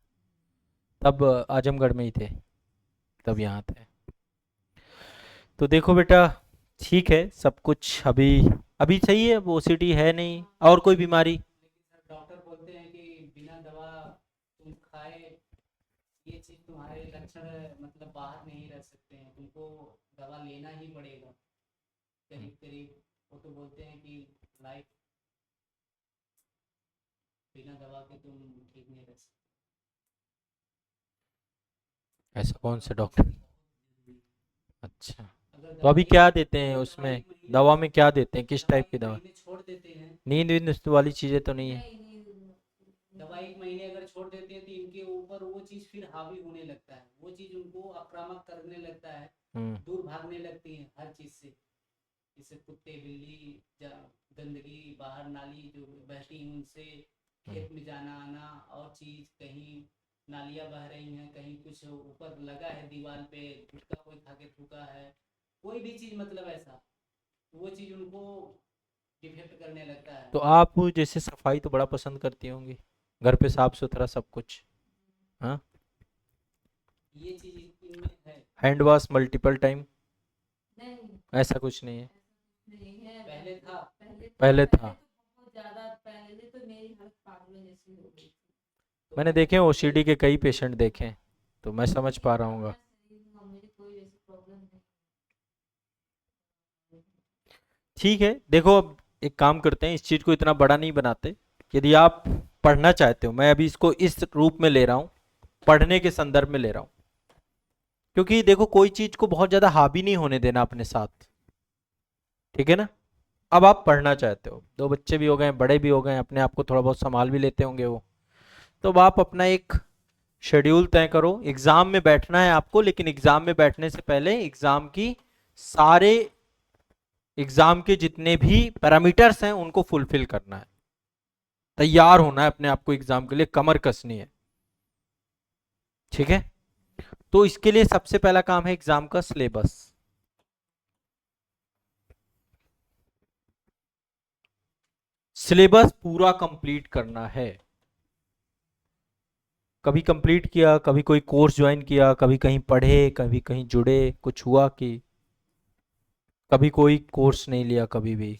तब आजमगढ़ में ही थे, तब यहाँ थे। तो देखो बेटा, ठीक है सब कुछ अभी अभी सही है, वो ओसीडी है नहीं और कोई बीमारी। लेकिन सर डॉक्टर बोलते हैं कि बिना दवा तुम खाए ये चीज तुम्हारे लक्षण मतलब बाहर नहीं रह सकते हैं, तुमको दवा लेना ही पड़ेगा करीब करीब वो तो बोलते हैं कि लाइफ बिना दवा के तुम ठीक नहीं रह सकते। ऐसा कौन से डॉक्टर? अच्छा, अगर तो अभी दवाई क्या देते हैं अगर उसमें? एक महीने दवा में क्या देते हैं, किस दवा टाइप एक की दवा? महीने छोड़ देते हैं, नींद वींद वाली चीजें तो नहीं है? नहीं नहीं दवा एक महीने अगर छोड़ देते हैं तो इनके ऊपर वो चीज़ फिर हावी होने लगता है, वो चीज़ उनको आक्रामक करने लगता है, हम्म। दूर भागने लगती हैं हर चीज़ से, जैसे कुत्ते बिल्ली गंदगी बाहर नाली जो बहती हैं उनसे, खेत में जाना आना, और चीज़ कहीं नालियाँ बह रही हैं, कहीं कुछ ऊपर लगा है दीवार पे, गुटका कोई खा के थूका है, कोई भी चीज़ मतलब ऐसा, वो चीज़ उनको डिफेक्ट करने लगता है। तो आप जैसे सफाई तो बड़ा पसंद करती होंगी, घर पे साफ सुथरा सब कुछ, हाँ? ये चीज़ इनमें है। हैंड वॉश मल्टीपल टाइम, नहीं ऐसा कुछ नहीं है? नहीं है। पहले था। पहले था। तो बहुत ज्यादा, पहले तो मेरी हालत पागलों जैसी हो गई थी। मैंने देखे ओसीडी के कई पेशेंट देखे हैं, तो मैं समझ पा रहा हूँ। मुझे कोई ऐसी प्रॉब्लम नहीं। ठीक है, देखो अब एक काम करते हैं, इस चीज़ को इतना बड़ा नहीं बनाते। यदि आप पढ़ना चाहते हो, मैं अभी इसको इस रूप में ले रहा हूँ, पढ़ने के संदर्भ में ले रहा हूँ, क्योंकि देखो कोई चीज़ को बहुत ज़्यादा हावी नहीं होने देना अपने साथ, ठीक है ना? अब आप पढ़ना चाहते हो, दो बच्चे भी हो गए, बड़े भी हो गए, अपने आप को थोड़ा बहुत संभाल भी लेते होंगे वो, तो अब आप अपना एक शेड्यूल तय करो। एग्जाम में बैठना है आपको, लेकिन एग्जाम में बैठने से पहले एग्जाम की सारे एग्जाम के जितने भी पैरामीटर्स हैं उनको फुलफिल करना है, तैयार होना है अपने आप को एग्जाम के लिए, कमर कसनी है, ठीक है? तो इसके लिए सबसे पहला काम है एग्जाम का सिलेबस। सिलेबस पूरा कंप्लीट करना है। कभी कंप्लीट किया, कभी कोई कोर्स ज्वाइन किया, कभी कहीं पढ़े, कभी कहीं जुड़े, कुछ हुआ कि कभी कोई कोर्स नहीं लिया, कभी भी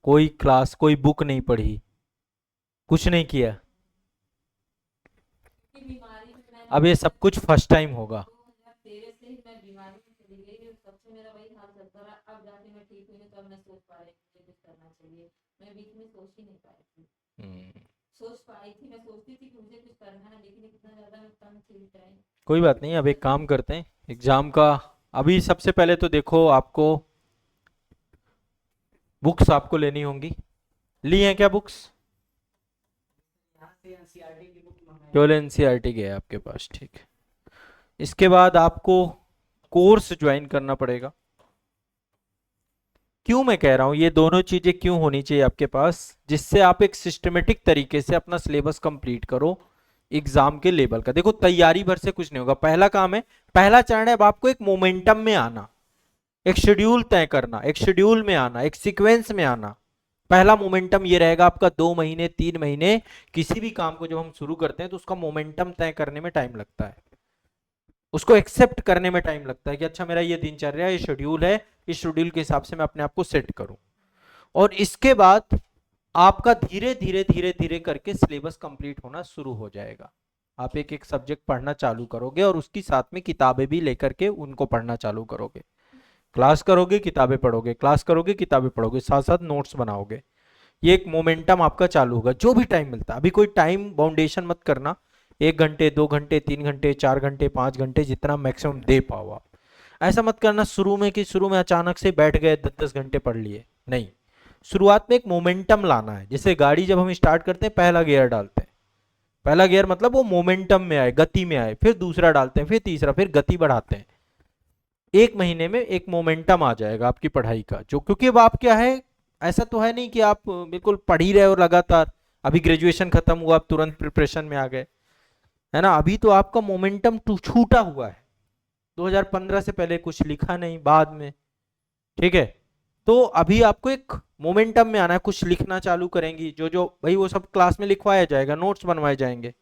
कोई क्लास, कोई बुक नहीं पढ़ी, कुछ नहीं किया? की बीमारी में मैंने अब ये सब कुछ फर्स्ट टाइम होगा। 2013 से ही मैं बीमारी में चली गई, और सबसे मेरा वही हाल चलता रहा। अब जाके मैं ठीक हुई, तो अब मैं सोच पा रही हूँ मुझे कुछ करना चाहिए। मैं बीच में सोच ही नहीं पाई थी। सोच पाई थी, मैं सोचती थी कि मुझे कुछ करना है, लेकिन इतना ज्यादा मैं तंग थी उस टाइम। कोई बात नहीं, अब एक काम करते हैं एग्जाम का। अभी सबसे पहले तो देखो, आपको बुक्स आपको लेनी होंगी। ली हैं क्या बुक्स? यहाँ से एनसीईआरटी की बुक मंगाई। केवल एनसीईआरटी के है आपके पास, ठीक है। इसके बाद आपको कोर्स ज्वाइन करना पड़ेगा। क्यों मैं कह रहा हूं ये दोनों चीजें क्यों होनी चाहिए आपके पास, जिससे आप एक सिस्टमेटिक तरीके से अपना सिलेबस कंप्लीट करो एग्जाम के लेवल का। देखो तैयारी भर से कुछ नहीं होगा, पहला काम है, पहला चरण है अब आपको एक मोमेंटम में आना, एक शेड्यूल तय करना, एक शेड्यूल में आना, एक सीक्वेंस में आना। पहला मोमेंटम ये रहेगा आपका। 2 महीने 3 महीने किसी भी काम को जब हम शुरू करते हैं तो उसका मोमेंटम तय करने में टाइम लगता है, उसको एक्सेप्ट करने में टाइम लगता है कि अच्छा मेरा ये दिनचर्या, ये शेड्यूल है, इस शेड्यूल के हिसाब से मैं अपने आप को सेट करूं। और इसके बाद आपका धीरे धीरे धीरे धीरे करके सिलेबस कंप्लीट होना शुरू हो जाएगा। आप एक एक सब्जेक्ट पढ़ना चालू करोगे और उसकी साथ में किताबें भी लेकर के उनको पढ़ना चालू करोगे। क्लास करोगे, किताबें पढ़ोगे, क्लास करोगे, किताबें पढ़ोगे, साथ साथ नोट्स बनाओगे। ये एक मोमेंटम आपका चालू होगा जो भी टाइम मिलता है। अभी कोई टाइम बाउंडेशन मत करना, 1 घंटे 2 घंटे 3 घंटे 4 घंटे 5 घंटे जितना मैक्सिमम दे पाओ आप। ऐसा मत करना शुरू में कि शुरू में अचानक से बैठ गए 10-10 घंटे पढ़ लिए, नहीं। शुरुआत में एक मोमेंटम लाना है। जैसे गाड़ी जब हम स्टार्ट करते हैं पहला गियर डालते हैं, पहला गियर मतलब वो मोमेंटम में आए, गति में आए, फिर दूसरा डालते हैं, फिर तीसरा, फिर गति बढ़ाते हैं। 1 महीने में एक मोमेंटम आ जाएगा आपकी पढ़ाई का, जो क्योंकि अब आप क्या है, ऐसा तो है नहीं कि आप बिल्कुल पढ़ ही रहे हो लगातार। अभी ग्रेजुएशन खत्म हुआ, आप तुरंत प्रिपरेशन में आ गए, है ना? अभी तो आपका मोमेंटम छूटा हुआ है। 2015 से पहले कुछ लिखा नहीं, बाद में, ठीक है? तो अभी आपको एक मोमेंटम में आना है, कुछ लिखना चालू करेंगी, जो जो भाई वो सब क्लास में लिखवाया जाएगा, नोट्स बनवाए जाएंगे,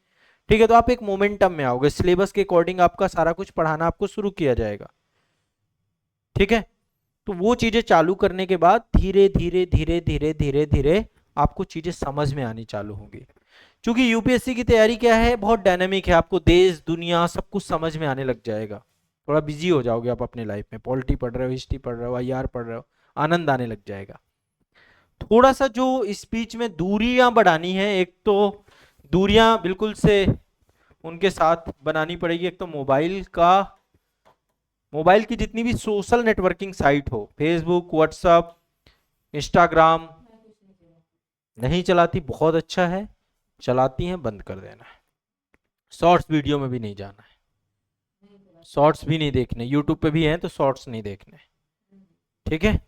ठीक है? तो आप एक मोमेंटम में आओगे, सिलेबस के अकॉर्डिंग आपका सारा कुछ पढ़ाना आपको शुरू किया जाएगा, ठीक है? तो वो चीजें चालू करने के बाद धीरे धीरे धीरे धीरे धीरे धीरे आपको चीजें समझ में आनी चालू होंगी। क्योंकि यूपीएससी की तैयारी क्या है, बहुत डायनेमिक है, आपको देश दुनिया सब कुछ समझ में आने लग जाएगा। थोड़ा बिजी हो जाओगे आप अपने लाइफ में, पॉलिटी पढ़ रहे हो, हिस्ट्री पढ़ रहे हो, आईआर पढ़ रहे हो, आनंद आने लग जाएगा। थोड़ा सा जो स्पीच में दूरियां बढ़ानी है, एक तो दूरियां बिल्कुल से उनके साथ बनानी पड़ेगी। एक तो मोबाइल की जितनी भी सोशल नेटवर्किंग साइट हो, फेसबुक, व्हाट्सएप, इंस्टाग्राम, मैं कुछ नहीं चलाती। नहीं चलाती, बहुत अच्छा है। चलाती हैं, बंद कर देना है। शॉर्ट्स वीडियो में भी नहीं जाना है, नहीं चलाती। शॉर्ट्स भी नहीं देखने। यूट्यूब पे भी हैं तो शॉर्ट्स नहीं देखने, हम्म, ठीक है।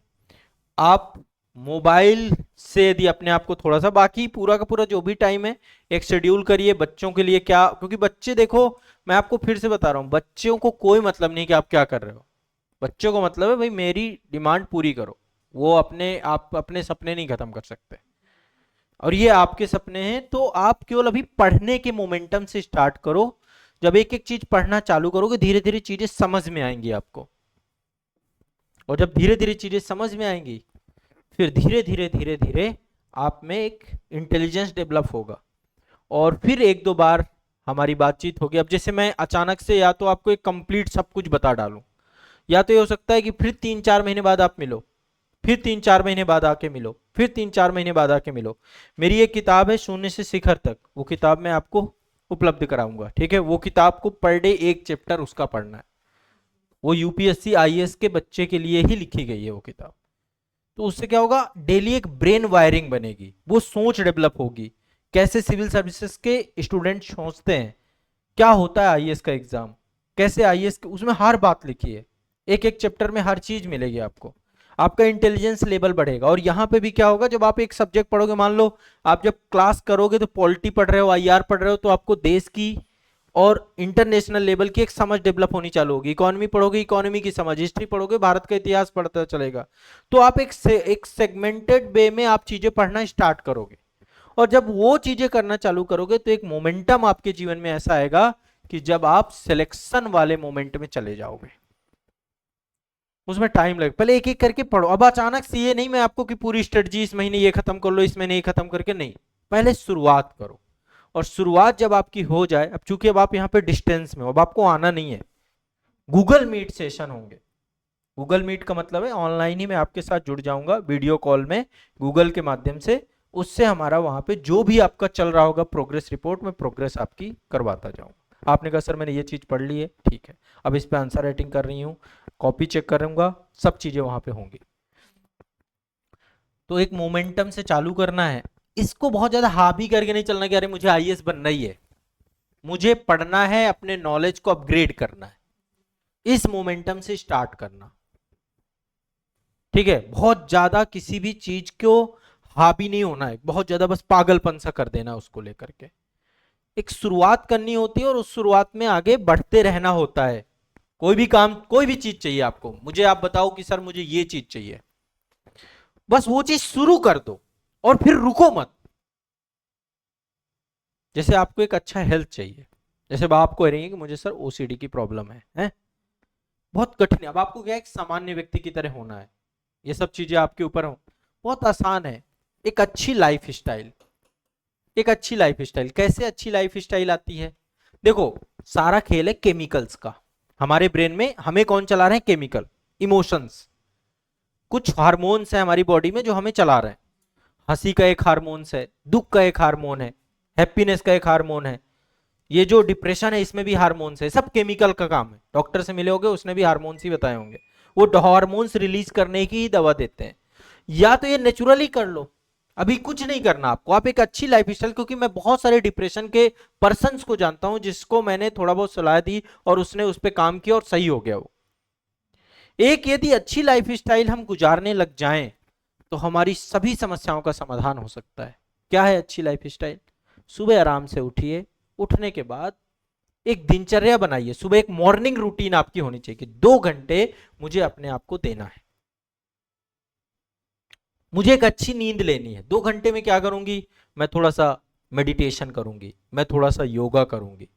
आप मोबाइल से यदि अपने आप को थोड़ा सा, बाकी पूरा का पूरा जो भी टाइम है एक शेड्यूल करिए बच्चों के लिए। क्या, क्योंकि बच्चे, देखो मैं आपको फिर से बता रहा हूं, बच्चों को कोई मतलब नहीं कि आप क्या कर रहे हो। बच्चों को मतलब है भाई मेरी डिमांड पूरी करो। वो आप अपने सपने नहीं खत्म कर सकते, और ये आपके सपने हैं। तो आप केवल अभी पढ़ने के मोमेंटम से स्टार्ट करो। जब एक एक चीज पढ़ना चालू करोगे, धीरे धीरे चीजें समझ में आएंगी आपको, और जब धीरे धीरे चीजें समझ में आएंगी, फिर धीरे धीरे धीरे धीरे आप में एक इंटेलिजेंस डेवलप होगा। और फिर एक दो बार हमारी बातचीत होगी। अब जैसे मैं अचानक से या तो आपको एक कंप्लीट सब कुछ बता डालूं, या तो ये हो सकता है कि फिर 3-4 महीने बाद आप मिलो, फिर 3-4 महीने बाद आके मिलो, फिर 3-4 महीने बाद आके मिलो। मेरी एक किताब है शून्य से शिखर तक, वो किताब मैं आपको उपलब्ध कराऊंगा, ठीक है। वो किताब को पर डे एक चैप्टर उसका पढ़ना है। वो यूपीएससी आईएएस के बच्चे के लिए ही लिखी गई है वो किताब। तो उससे क्या होगा, डेली एक ब्रेन वायरिंग बनेगी, वो सोच डेवलप होगी, कैसे सिविल सर्विसेज के स्टूडेंट सोचते हैं, क्या होता है आईएएस का एग्जाम, कैसे आईएएस, उसमें हर बात लिखी है। एक एक चैप्टर में हर चीज मिलेगी आपको। आपका इंटेलिजेंस लेवल बढ़ेगा। और यहाँ पे भी क्या होगा, जब आप एक सब्जेक्ट पढ़ोगे, मान लो आप जब क्लास करोगे तो पॉलिटी पढ़ रहे हो, आईआर पढ़ रहे हो, तो आपको देश की और इंटरनेशनल लेवल की एक समझ डेवलप होनी चालू होगी। इकोनॉमी पढ़ोगे, इकोनॉमी की समझ, हिस्ट्री पढ़ोगे, भारत का इतिहास पढ़ता चलेगा। तो आप एक सेगमेंटेड वे में आप चीजें पढ़ना स्टार्ट करोगे। और जब वो चीजें करना चालू करोगे तो एक मोमेंटम आपके जीवन में ऐसा आएगा कि जब आप सिलेक्शन वाले मोमेंट में चले जाओगे, उसमें टाइम लगे। पहले एक एक करके पढ़ो। अब अचानक से ये नहीं मैं आपको कि पूरी स्ट्रेटजी इस महीने ये खत्म कर लो, इस महीने ये खत्म करके, नहीं, पहले शुरुआत करो। और शुरुआत जब आपकी हो जाए, अब चूंकि अब आप यहाँ पे डिस्टेंस में हो, अब आपको आना नहीं है, गूगल मीट सेशन होंगे। गूगल मीट का मतलब है ऑनलाइन ही मैं आपके साथ जुड़ जाऊंगा वीडियो कॉल में, गूगल के माध्यम से। उससे हमारा वहां पे जो भी आपका चल रहा होगा प्रोग्रेस रिपोर्ट में, प्रोग्रेस आपकी करवाता जाऊंगा। आपने कहा सर मैंने ये चीज पढ़ ली है, ठीक है, अब इस पे आंसर राइटिंग कर रही हूँ, कॉपी चेक करूंगा, सब चीजें वहां पे होंगी। तो एक मोमेंटम से चालू करना है। इसको बहुत ज्यादा हावी करके नहीं चलना कि अरे मुझे आईएएस बनना ही है, मुझे पढ़ना है, अपने नॉलेज को अपग्रेड करना है। इस मोमेंटम से स्टार्ट करना, ठीक है। बहुत ज्यादा किसी भी चीज को हावी नहीं होना है, बहुत ज्यादा बस पागलपन सा कर देना उसको लेकर के। एक शुरुआत करनी होती है और उस शुरुआत में आगे बढ़ते रहना होता है। कोई भी काम, कोई भी चीज चाहिए आपको, मुझे आप बताओ कि सर मुझे ये चीज चाहिए, बस वो चीज शुरू कर दो और फिर रुको मत। जैसे आपको एक अच्छा हेल्थ चाहिए, जैसे अब आप कह रही हैं कि मुझे सर ओसीडी की प्रॉब्लम है, बहुत कठिन है। अब आपको क्या, एक सामान्य व्यक्ति की तरह होना है, ये सब चीजें आपके ऊपर हो, बहुत आसान है। एक अच्छी लाइफ स्टाइल, एक अच्छी लाइफ स्टाइल, कैसे अच्छी लाइफ स्टाइल आती है? देखो, सारा खेल है केमिकल्स का। हमारे ब्रेन में हमें कौन चला रहे हैं? केमिकल, इमोशंस, कुछ हार्मोन्स है हमारी बॉडी में जो हमें चला रहे हैं। हंसी का एक हार्मोन्स है, दुख का एक हार्मोन है, हैप्पीनेस का एक हार्मोन है, ये जो डिप्रेशन है इसमें भी हार्मोन्स है, सब केमिकल का काम है। डॉक्टर से मिले होंगे, उसने भी हार्मोन्स ही बताए होंगे, वो हार्मोन्स रिलीज करने की ही दवा देते हैं। या तो ये नेचुरली कर लो, अभी कुछ नहीं करना आपको, आप एक अच्छी लाइफ स्टाइल, क्योंकि मैं बहुत सारे डिप्रेशन के पर्सन्स को जानता हूं जिसको मैंने थोड़ा बहुत सलाह दी और उसने उस पर काम किया और सही हो गया वो। एक यदि अच्छी लाइफ स्टाइल हम गुजारने लग जाएं तो हमारी सभी समस्याओं का समाधान हो सकता है। क्या है अच्छी लाइफ स्टाइल? सुबह आराम से उठिए, उठने के बाद एक दिनचर्या बनाइए। सुबह एक मॉर्निंग रूटीन आपकी होनी चाहिए कि 2 घंटे मुझे अपने आप को देना है, मुझे एक अच्छी नींद लेनी है। 2 घंटे में क्या करूंगी? मैं थोड़ा सा मेडिटेशन करूंगी, मैं थोड़ा सा योगा करूंगी।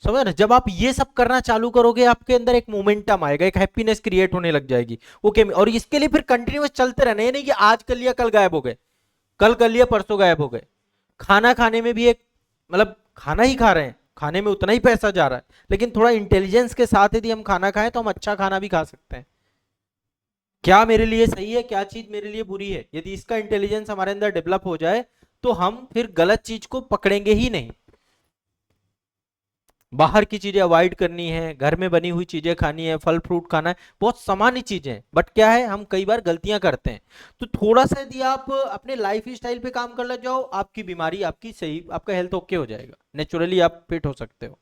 समझ ना? जब आप ये सब करना चालू करोगे, आपके अंदर एक मोमेंटम आएगा, एक हैप्पीनेस क्रिएट होने लग जाएगी। ओके, और इसके लिए फिर कंटिन्यूअस चलते रहना, ये नहीं कि आज कर लिया कल गायब हो गए, कल कर लिया परसों गायब हो गए। खाना खाने में भी एक, मतलब खाना ही खा रहे हैं, खाने में उतना ही पैसा जा रहा है, लेकिन थोड़ा इंटेलिजेंस के साथ यदि हम खाना खाएं तो हम अच्छा खाना भी खा सकते हैं। क्या मेरे लिए सही है, क्या चीज मेरे लिए बुरी है। यदि इसका इंटेलिजेंस हमारे अंदर डेवलप हो जाए तो हम फिर गलत चीज को पकड़ेंगे ही नहीं। बाहर की चीजें अवॉइड करनी है, घर में बनी हुई चीजें खानी है, फल फ्रूट खाना है, बहुत सामान्य चीजें हैं। बट क्या है, हम कई बार गलतियां करते हैं। तो थोड़ा सा यदि आप अपने लाइफ स्टाइल पे काम कर लग जाओ, आपकी बीमारी आपकी सही, आपका हेल्थ ओके हो जाएगा, नेचुरली आप फिट हो सकते हो।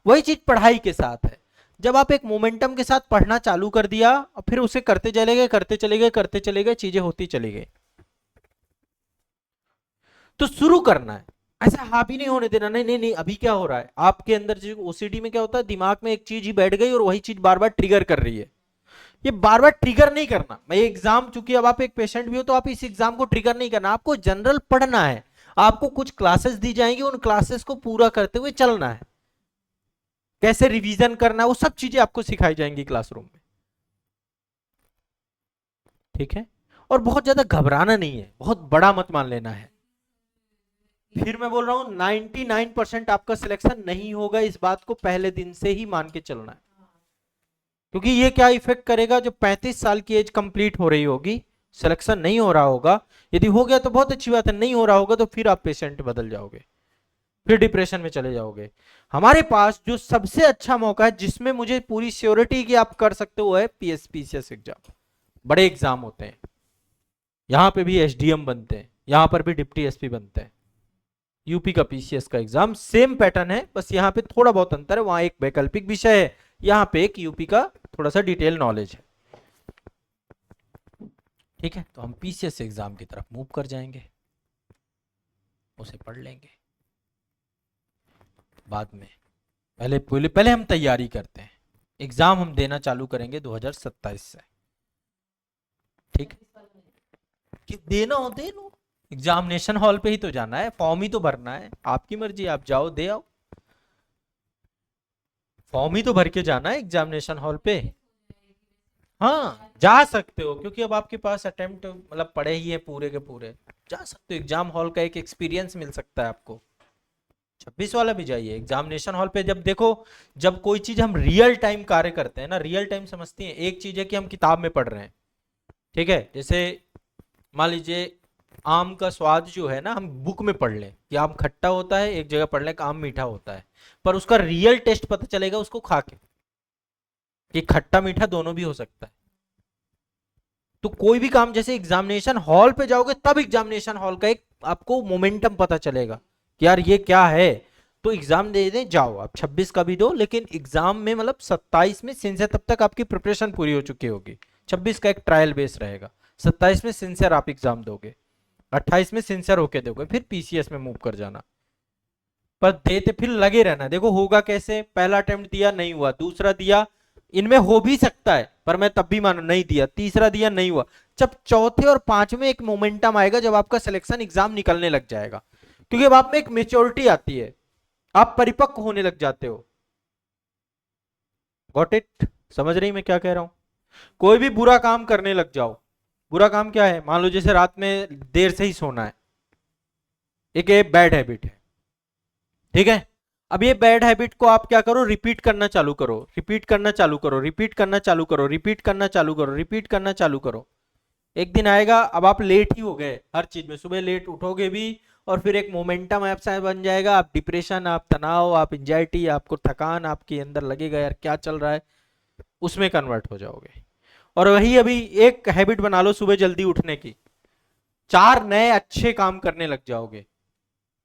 वही चीज पढ़ाई के साथ है। जब आप एक मोमेंटम के साथ पढ़ना चालू कर दिया और फिर उसे करते चले गए, करते चले गए, करते चले गए, चीजें होती चली गई। तो शुरू करना है, ऐसा हावी नहीं होने देना। नहीं नहीं नहीं, अभी क्या हो रहा है आपके अंदर, जो ओसीडी में क्या होता है, दिमाग में एक चीज ही बैठ गई और वही चीज बार बार ट्रिगर कर रही है। ये बार बार ट्रिगर नहीं करना। मैं एग्जाम, चूंकि अब आप एक पेशेंट भी हो तो आप इस एग्जाम को ट्रिगर नहीं करना, आपको जनरल पढ़ना है। आपको कुछ क्लासेस दी जाएंगी, उन क्लासेस को पूरा करते हुए चलना है। कैसे रिवीजन करना है वो सब चीजें आपको सिखाई जाएंगी क्लासरूम में, ठीक है। और बहुत ज्यादा घबराना नहीं है, बहुत बड़ा मत मान लेना है। फिर मैं बोल रहा हूं 99% आपका सिलेक्शन नहीं होगा, इस बात को पहले दिन से ही मान के चलना है। क्योंकि ये क्या इफेक्ट करेगा, जो 35 साल की एज कंप्लीट हो रही होगी, सिलेक्शन नहीं हो रहा होगा, यदि हो गया तो बहुत अच्छी बात है, नहीं हो रहा होगा तो फिर आप पेशेंट बदल जाओगे, फिर डिप्रेशन में चले जाओगे। हमारे पास जो सबसे अच्छा मौका है, जिसमें मुझे पूरी श्योरिटी कि आप कर सकते हो, है पीएसपीसीएस एग्जाम। बड़े एग्जाम होते हैं, यहां पे भी एसडीएम बनते हैं, यहां पर भी डिप्टी एसपी बनते हैं। यूपी का पीसीएस का एग्जाम सेम पैटर्न है, बस यहाँ पे थोड़ा बहुत अंतर है। वहां एक वैकल्पिक विषय है, यहाँ पे एक यूपी का थोड़ा सा डिटेल नॉलेज है, ठीक है। तो हम पीसीएस एग्जाम की तरफ मूव कर जाएंगे, उसे पढ़ लेंगे बाद में। पहले हम तैयारी करते हैं। एग्जाम हम देना चालू करेंगे 2027 से, ठीक है। कि देना हो दे लो, एग्जामिनेशन हॉल पे ही तो जाना है, फॉर्म ही तो भरना है, आपकी मर्जी, आप जाओ दे आओ, फॉर्म ही तो भर के जाना है एग्जामिनेशन हॉल पे। हाँ जा सकते हो, क्योंकि अब आपके पास अटेम्प्ट मतलब पड़े ही है पूरे के पूरे, जा सकते हो। एग्जाम हॉल का एक एक्सपीरियंस मिल सकता है आपको। 26 वाला भी जाइए एग्जामिनेशन हॉल पे। जब देखो, जब कोई चीज हम रियल टाइम कार्य करते हैं ना, रियल टाइम समझते हैं। एक चीज है कि हम किताब में पढ़ रहे हैं, ठीक है, जैसे मान लीजिए आम का स्वाद जो है ना, हम बुक में पढ़ लें कि आम खट्टा होता है, एक जगह पढ़ लें कि आम मीठा होता है, पर उसका रियल टेस्ट पता चलेगा उसको खा के कि खट्टा मीठा दोनों भी हो सकता है। तो कोई भी काम, जैसे एग्जामिनेशन हॉल पे जाओगे तब एग्जामिनेशन हॉल का एक आपको मोमेंटम पता चलेगा कि यार ये क्या है। तो एग्जाम दे दें, जाओ आप 26 का भी दो, लेकिन एग्जाम में मतलब 27 में सिंसियर, तब तक आपकी प्रिपरेशन पूरी हो चुकी होगी। 26 का एक ट्रायल बेस रहेगा, 27 में सिंसियर आप एग्जाम दोगे, 28 में सिंसियर होके दोगे, फिर पीसीएस में मूव कर जाना। पर देते फिर लगे रहना। देखो होगा कैसे, पहला अटेम्प्ट दिया नहीं हुआ, दूसरा दिया, इनमें हो भी सकता है, पर मैं तब भी मानो नहीं दिया, तीसरा दिया नहीं हुआ। जब चौथे और पांचवें एक मोमेंटम आएगा, जब आपका सिलेक्शन एग्जाम निकलने लग जाएगा, क्योंकि अब आप में एक मेच्योरिटी आती है, आप परिपक्व होने लग जाते हो। Got it? समझ रही मैं क्या कह रहा हूं? कोई भी बुरा काम करने लग जाओ। बुरा काम क्या है? मान लो जैसे रात में देर से ही सोना है, एक बैड हैबिट है, ठीक है। अब ये बैड हैबिट को आप क्या करो, रिपीट करना चालू करो, रिपीट करना चालू करो, रिपीट करना चालू करो, रिपीट करना चालू करो, रिपीट करना चालू करो। एक दिन आएगा, अब आप लेट ही हो गए हर चीज में, सुबह लेट उठोगे भी, और फिर एक मोमेंटम आपसे बन जाएगा, आप डिप्रेशन, आप तनाव, आप एंजाइटी, आपको थकान आपके अंदर लगेगा यार क्या चल रहा है, उसमें कन्वर्ट हो जाओगे। और वही अभी एक हैबिट बना लो सुबह जल्दी उठने की, 4 नए अच्छे काम करने लग जाओगे।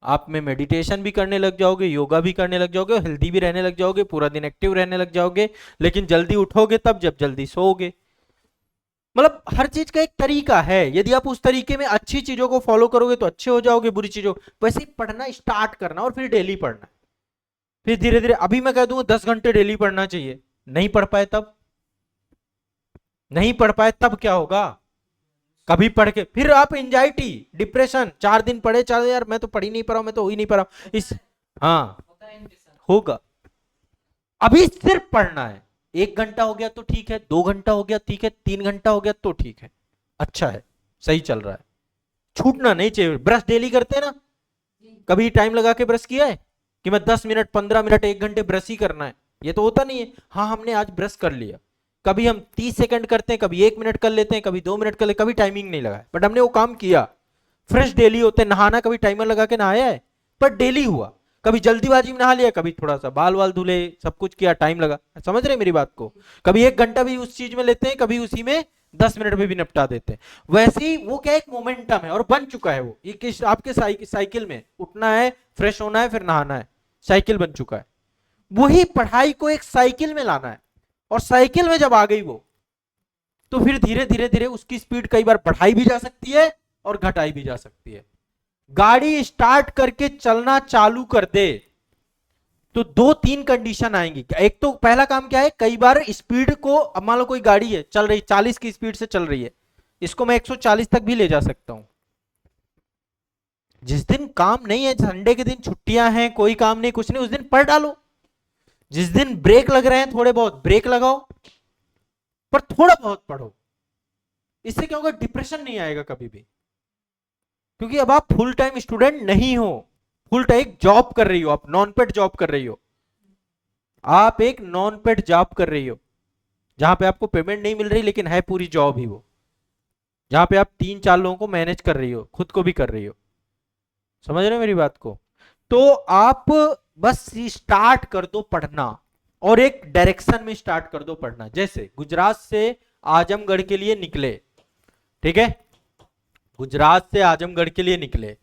आप में मेडिटेशन भी करने लग जाओगे, योगा भी करने लग जाओगे, हेल्दी भी रहने लग जाओगे, पूरा दिन एक्टिव रहने लग जाओगे। लेकिन जल्दी उठोगे तब जब जल्दी सोओगे। मतलब हर चीज का एक तरीका है, यदि आप उस तरीके में अच्छी चीजों को फॉलो करोगे तो अच्छे हो जाओगे, बुरी चीजों वैसे ही पढ़ना स्टार्ट करना, और फिर डेली पढ़ना, फिर धीरे धीरे। अभी मैं कह दूंगा 10 घंटे डेली पढ़ना चाहिए, नहीं पढ़ पाए तब, नहीं पढ़ पाए तब क्या होगा, कभी पढ़ के फिर आप एंजाइटी, डिप्रेशन, 4 दिन पढ़े, 4 यार मैं तो पढ़ ही नहीं पा रहा हूं, मैं तो हो ही नहीं पा रहा हूं इस, हाँ होता है इंडिसन। होगा। अभी सिर्फ पढ़ना है, 1 घंटा हो गया तो ठीक है, 2 घंटा हो गया ठीक है, 3 घंटा हो गया तो ठीक है, अच्छा है, सही चल रहा है, छूटना नहीं चाहिए। ब्रश डेली करते हैं ना, कभी टाइम लगा के ब्रश किया है कि मैं 10 मिनट 15 मिनट 1 घंटे ब्रश ही करना है? ये तो होता नहीं है। हाँ हमने आज ब्रश कर लिया, कभी हम 30 सेकंड करते हैं, कभी 1 मिनट कर लेते हैं, कभी 2 मिनट कर लेते हैं, कभी टाइमिंग नहीं लगाया, बट हमने वो काम किया। फ्रेश डेली होते हैं, नहाना कभी टाइमर लगा के नहाया है, पर डेली हुआ। कभी जल्दीबाजी में नहा लिया, कभी थोड़ा सा बाल वाल धुले, सब कुछ किया, टाइम लगा। समझ रहे मेरी बात को? कभी 1 घंटा भी उस चीज में लेते हैं, कभी उसी में 10 मिनट में भी निपटा देते हैं। वैसे ही वो क्या एक मोमेंटम है और बन चुका है वो। ये आपके साइकिल में उठना है, फ्रेश होना है, फिर नहाना है, साइकिल बन चुका है। वही पढ़ाई को एक साइकिल में लाना है, और साइकिल में जब आ गई वो, तो फिर धीरे धीरे धीरे उसकी स्पीड कई बार बढ़ाई भी जा सकती है और घटाई भी जा सकती है। गाड़ी स्टार्ट करके चलना चालू कर दे तो 2-3 कंडीशन आएंगी। एक तो पहला काम क्या है, कई बार स्पीड को, अब मान लो कोई गाड़ी है चल रही 40 की स्पीड से चल रही है, इसको मैं 140 तक भी ले जा सकता हूं। जिस दिन काम नहीं है, संडे के दिन छुट्टियां हैं, कोई काम नहीं कुछ नहीं, उस दिन पढ़ डालो। जिस दिन ब्रेक लग रहे हैं थोड़े बहुत ब्रेक लगाओ, पर थोड़ा बहुत पढ़ो। इससे क्या होगा, डिप्रेशन नहीं आएगा कभी भी, क्योंकि अब आप फुल टाइम स्टूडेंट नहीं हो, फुल टाइम जॉब कर रही हो, आप नॉन पेड जॉब कर रही हो। आप एक नॉन पेड जॉब कर रही हो जहां पे आपको पेमेंट नहीं मिल रही, लेकिन है पूरी जॉब ही वो, जहां पे आप 3-4 लोगों को मैनेज कर रही हो, खुद को भी कर रही हो। समझ रहे हो मेरी बात को? तो आप बस स्टार्ट कर दो पढ़ना, और एक डायरेक्शन में स्टार्ट कर दो पढ़ना। जैसे गुजरात से आजमगढ़ के लिए निकले, ठीक है, गुजरात से आजमगढ़ के लिए निकले,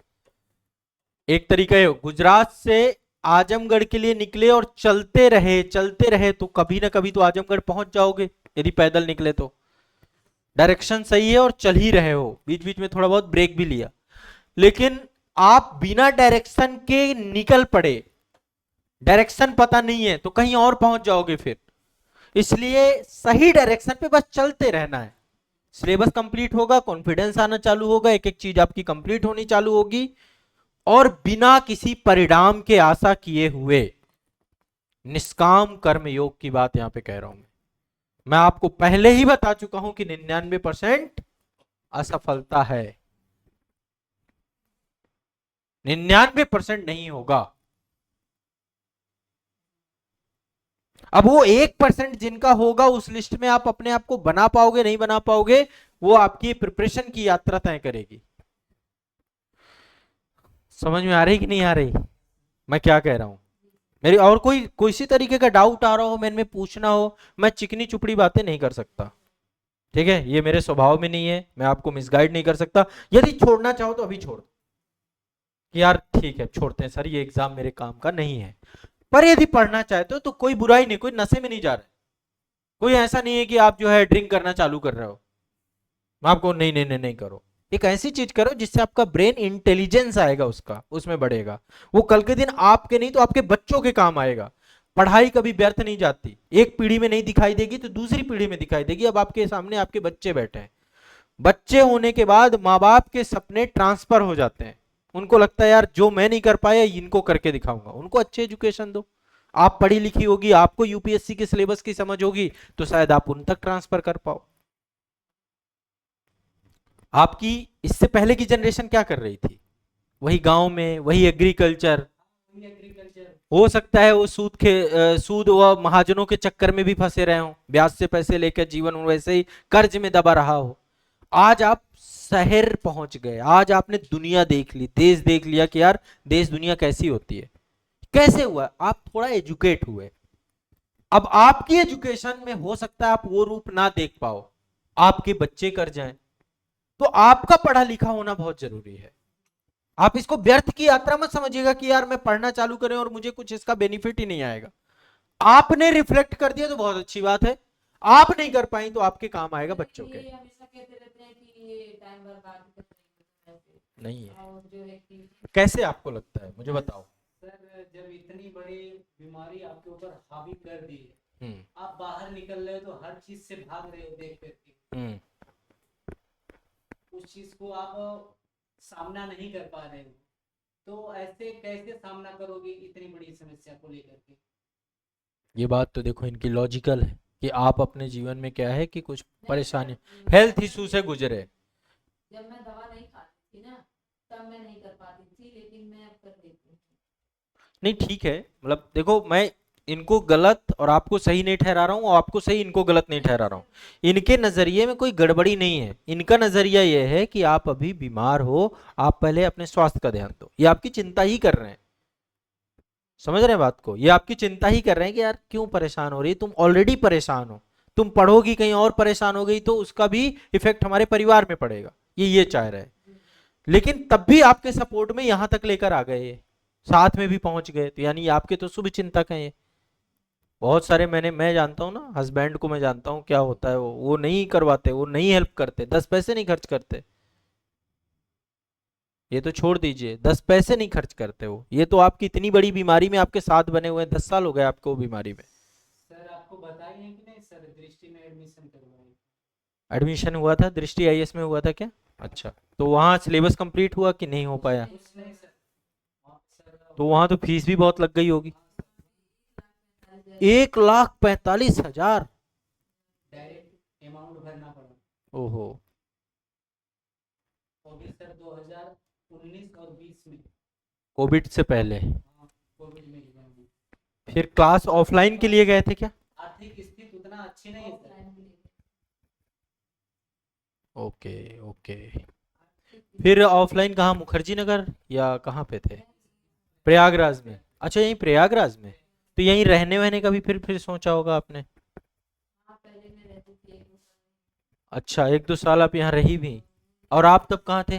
एक तरीका है गुजरात से आजमगढ़ के लिए निकले और चलते रहे तो कभी ना कभी तो आजमगढ़ पहुंच जाओगे, यदि पैदल निकले तो। डायरेक्शन सही है और चल ही रहे हो, बीच बीच में थोड़ा बहुत ब्रेक भी लिया। लेकिन आप बिना डायरेक्शन के निकल पड़े, डायरेक्शन पता नहीं है तो कहीं और पहुंच जाओगे फिर। इसलिए सही डायरेक्शन पे बस चलते रहना है। सिलेबस कंप्लीट होगा, कॉन्फिडेंस आना चालू होगा, एक एक चीज आपकी कंप्लीट होनी चालू होगी, और बिना किसी परिणाम के आशा किए हुए निष्काम कर्म योग की बात यहां पे कह रहा हूं मैं आपको पहले ही बता चुका हूं कि 99% असफलता है, 99% नहीं होगा। अब वो 1% जिनका होगा उस लिस्ट में आप अपने आप को बना पाओगे नहीं बना पाओगे, वो आपकी प्रिपरेशन की यात्रा तय करेगी। समझ में आ रही कि नहीं आ रही मैं क्या कह रहा हूं? मेरी और कोई किसी तरीके का डाउट आ रहा हो, मैंने पूछना हो, मैं चिकनी चुपड़ी बातें नहीं कर सकता, ठीक है, ये मेरे स्वभाव में नहीं है, मैं आपको मिसगाइड नहीं कर सकता। यदि छोड़ना चाहो तो अभी छोड़ दो कि यार ठीक है छोड़ते हैं सर, ये एग्जाम मेरे काम का नहीं है। पर यदि पढ़ना चाहते हो तो कोई बुराई नहीं, कोई नशे में नहीं जा रहा है, कोई ऐसा नहीं है कि आप जो है ड्रिंक करना चालू कर रहे हो। मैं आपको नहीं नहीं नहीं नहीं करो, एक ऐसी चीज करो जिससे आपका ब्रेन इंटेलिजेंस आएगा, उसका उसमें बढ़ेगा, वो कल के दिन आपके नहीं तो आपके बच्चों के काम आएगा। पढ़ाई कभी व्यर्थ नहीं जाती, एक पीढ़ी में नहीं दिखाई देगी तो दूसरी पीढ़ी में दिखाई देगी। अब आपके सामने आपके बच्चे बैठे हैं, बच्चे होने के बाद माँ बाप के सपने ट्रांसफर हो जाते हैं, उनको लगता है यार जो मैं नहीं कर पाया इनको करके दिखाऊंगा। उनको अच्छी एजुकेशन दो, आप पढ़ी लिखी होगी, आपको यूपीएससी के सिलेबस की समझ होगी, तो शायद आप उन तक ट्रांसफर कर पाओ। आपकी इससे पहले की जनरेशन क्या कर रही थी? वही गांव में, वही एग्रीकल्चर। हो सकता है वो सूद व महाजनों के चक्कर में भी फंसे रहे हो, ब्याज से पैसे लेकर जीवन वैसे ही कर्ज में दबा रहा हो। आज आप शहर पहुंच गए, आज आपने दुनिया देख ली, देश देख लिया कि यार देश दुनिया कैसी होती है। कैसे हुआ? आप थोड़ा एजुकेट हुए। अब आपकी एजुकेशन में हो सकता है आप वो रूप ना देख पाओ, आपके बच्चे कर जाएं, तो आपका पढ़ा लिखा होना बहुत जरूरी है। आप इसको व्यर्थ की यात्रा मत समझिएगा कि यार मैं पढ़ना चालू करें और मुझे कुछ इसका बेनिफिट ही नहीं आएगा। आपने रिफ्लेक्ट कर दिया तो बहुत अच्छी बात है, आप नहीं कर पाई तो आपके काम आएगा बच्चों के। ये हमेशा कहते रहते हैं कि ये टाइम बर्बाद करते हैं, नहीं है। और जो है कि कैसे आपको लगता है मुझे बताओ? सर जब इतनी बड़ी बीमारी आपके ऊपर हावी कर दी है, हम्म आप बाहर निकल रहे हो तो हर चीज से भाग रहे हो देख करके, हम्म उस चीज को आप सामना नहीं कर पा रहे हो, तो ऐसे कैसे सामना करोगे इतनी बड़ी समस्या को लेकर के? ये बात तो देखो इनकी लॉजिकल है कि आप अपने जीवन में क्या है कि कुछ नहीं, परेशानी मैं- हेल्थ इशू से गुजरे। जब मैं दवा नहीं खाती थी ना, तब मैं नहीं कर पाती थी, लेकिन मैं अब कर लेती हूँ। नहीं ठीक है, मतलब देखो मैं इनको गलत और आपको सही नहीं ठहरा रहा हूं, और आपको सही इनको गलत नहीं ठहरा रहा हूं। इनके नजरिए में कोई गड़बड़ी नहीं है। इनका नजरिया यह है कि आप अभी बीमार हो, आप पहले अपने स्वास्थ्य का ध्यान दो। ये आपकी चिंता ही कर रहे हैं, समझ रहे हैं बात को? ये आपकी चिंता ही कर रहे हैं कि यार क्यों परेशान हो रही है, तुम ऑलरेडी परेशान हो, तुम पढ़ोगी कहीं और परेशान हो गई तो उसका भी इफेक्ट हमारे परिवार में पड़ेगा, ये चाह रहे हैं। लेकिन तब भी आपके सपोर्ट में यहां तक लेकर आ गए, ये साथ में भी पहुंच गए, तो यानी आपके तो शुभ चिंतक हैं ये। बहुत सारे मैं जानता हूँ ना, हस्बैंड को मैं जानता हूँ क्या होता है, वो नहीं करवाते, वो नहीं हेल्प करते, 10 पैसे नहीं खर्च करते। ये तो छोड़ दीजिए, 10 पैसे नहीं खर्च करते वो। ये तो आपकी इतनी बड़ी बीमारी में आपके साथ बने हुए हैं, 10 साल हो गए आपको बीमारी में। सर आपको बताई है कि नहीं सर, दृष्टि में एडमिशन करवाई। एडमिशन हुआ था दृष्टि आईएएस में, हुआ था क्या? अच्छा, तो वहाँ सिलेबस कंप्लीट हुआ कि नहीं हो पाया? कुछ नहीं सर, सर तो वहाँ तो फीस भी बहुत लग गई होगी। 1,45,000 1,45,000? डायरेक्ट अमाउंट भरना पड़ा। ओहो। वो भी सर 2019 और 20 में। कोविड से पहले? हाँ, कोविड में एग्जाम हुई। फिर क्लास ऑफलाइन के लिए गए थे क्या? आर्थिक स्थिति उतना अच्छी नहीं है सर। Okay okay. फिर ऑफलाइन कहाँ, मुखर्जी नगर या कहाँ पे थे? प्रयागराज में? अच्छा, यहीं प्रयागराज में। तो यहीं रहने वहने का भी फिर सोचा होगा आपने? पहले मैं रहती थी 1-2 साल। अच्छा, 1-2 साल आप यहाँ रही भी। और आप तब कहाँ थे?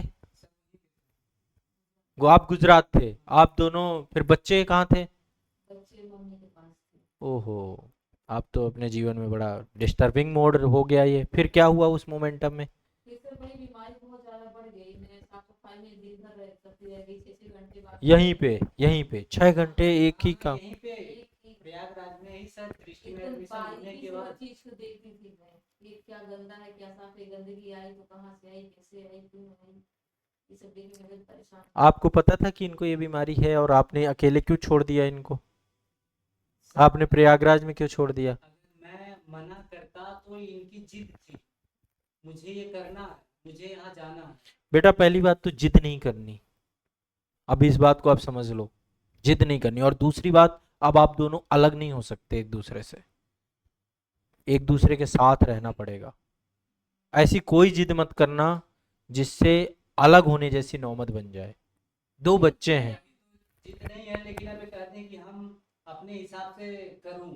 वो आप गुजरात थे, आप दोनों। फिर बच्चे कहाँ थे? बच्चे मम्मी के पास थे। ओहो, आप तो अपने जीवन में बड़ा डिस्टर्बिंग मोड हो गया ये। फिर क्या हुआ उस मोमेंटम में? फिर से वही बीमारी बहुत ज्यादा बढ़ गई। मैं साफ सफाई में दिन भर करती रह गई, 6-6 घंटे बाद। यहीं पे 6 घंटे एक ही काम? यहीं पे प्रयागराज में ही सर दृष्टि में एकदम एडमिशन होने बारीकी के से हर बाद चीज को देखती थी मैं, ये क्या गंदा है क्या साफ है, गंदगी आई तो कहाँ से आई, कैसे आई, क्यों आई, ये सब देख के मैं बहुत परेशान। आपको पता था कि इनको ये बीमारी है, और आपने अकेले क्यों छोड़ दिया इनको? सर, आपने प्रयागराज में क्यों छोड़ दिया? अगर मैं मना करता तो इनकी जिद थी, मुझे ये करना है, मुझे यहाँ जाना है। बेटा, पहली बात तो जिद नहीं करनी, अब इस बात को आप समझ लो, जिद नहीं करनी। और दूसरी बात, अब आप दोनों अलग नहीं हो सकते एक दूसरे से, एक दूसरे के साथ रहना पड़ेगा। ऐसी कोई जिद मत करना जिससे अलग होने जैसी नौबत बन जाए। 2 बच्चे हैं। जिद नहीं है, लेकिन अभी कहते हैं कि हम अपने हिसाब से करूं,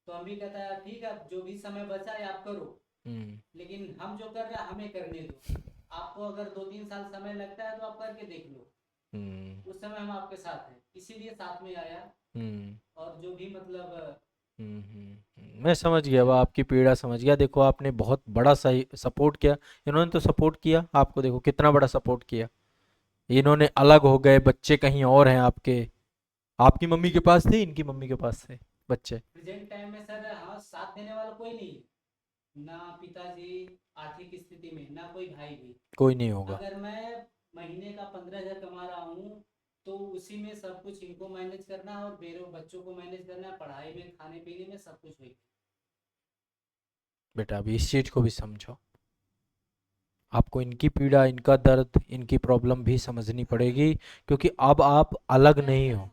तो हम भी कहता है ठीक है, जो भी समय बचा है आप करो, लेकिन हम जो कर रहे हैं हमें करने दो। आपको अगर 2-3 साल समय लगता है तो आप करके देख लो, उस समय हम आपके साथ हैं, इसीलिए साथ में आया। और जो भी मतलब मैं समझ गया, वह आपकी पीड़ा समझ गया। देखो, आपने बहुत बड़ा सही सपोर्ट किया, इन्होंने तो सपोर्ट किया आपको, देखो कितना बड़ा सपोर्ट किया। इन्होंने अलग हो गए, बच्चे कहीं और हैं आपके, आपकी मम्मी के पास थे, इनकी मम्मी के पास थे बच्चे। प्रेजेंट टाइम में सर हाँ साथ देने वाला कोई नहीं है, ना पिताजी आर्थिक स्थिति में, ना कोई भाई भी। कोई नहीं होगा। अगर मैं महीने का 15,000 कमा रहा हूँ तो उसी में सब कुछ इनको मैनेज करना है और मेरे बच्चों को मैनेज करना है, पढ़ाई में, खाने पीने में, सब कुछ होगी। बेटा, अभी इस चीज को भी समझो, आपको इनकी पीड़ा, इनका दर्द, इनकी प्रॉब्लम भी समझनी पड़ेगी, क्योंकि अब आप अलग नहीं हो।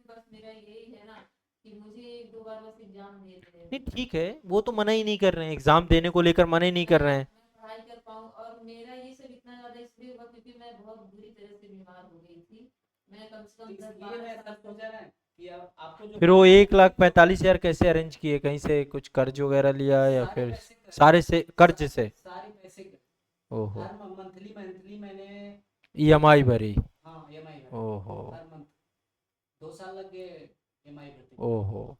बस मेरा यही है ना कि मुझे 1-2 बार बस एग्जाम दे दे। नहीं, ठीक है, वो तो मना ही नहीं कर रहे हैं, एग्जाम देने को लेकर मना ही नहीं कर रहे हैं। मैं पढ़ाई कर पाऊँ, और मेरा ये सब इतना ज्यादा इसलिए हुआ क्योंकि मैं बहुत बुरी तरह से बीमार हो गई थी। मैं कम से कम इसलिए 10-12 मैं साल सब सोचा ना कि अब आपको जो फिर वो 1,45,000 कैसे अरेंज किए? कहीं से कुछ कर्ज वगैरह लिया या सारे फिर पैसे सारे से कर्ज से? सारे पैसे ओहो, हर मंथली मंथली मैंने ईएमआई भरी? हाँ EMI भरा ओहो हर मंथ। 2 साल लग गए EMI भरते। ओहो,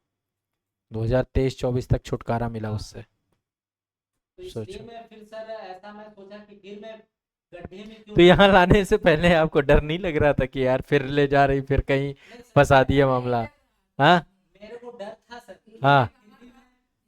2023-24 तक छुटकारा मिला हाँ। उससे। तो इसलिए सोचो, मैं फिर सर ऐसा मैं सोचा कि फिर मैं गड्ढे में क्यों तो यहाँ लाने से पहले आपको डर नहीं लग रहा था कि यार फिर ले जा रही, फिर कहीं नहीं सर, फंसा दिया मामला? हाँ मेरे को डर था सर। हाँ।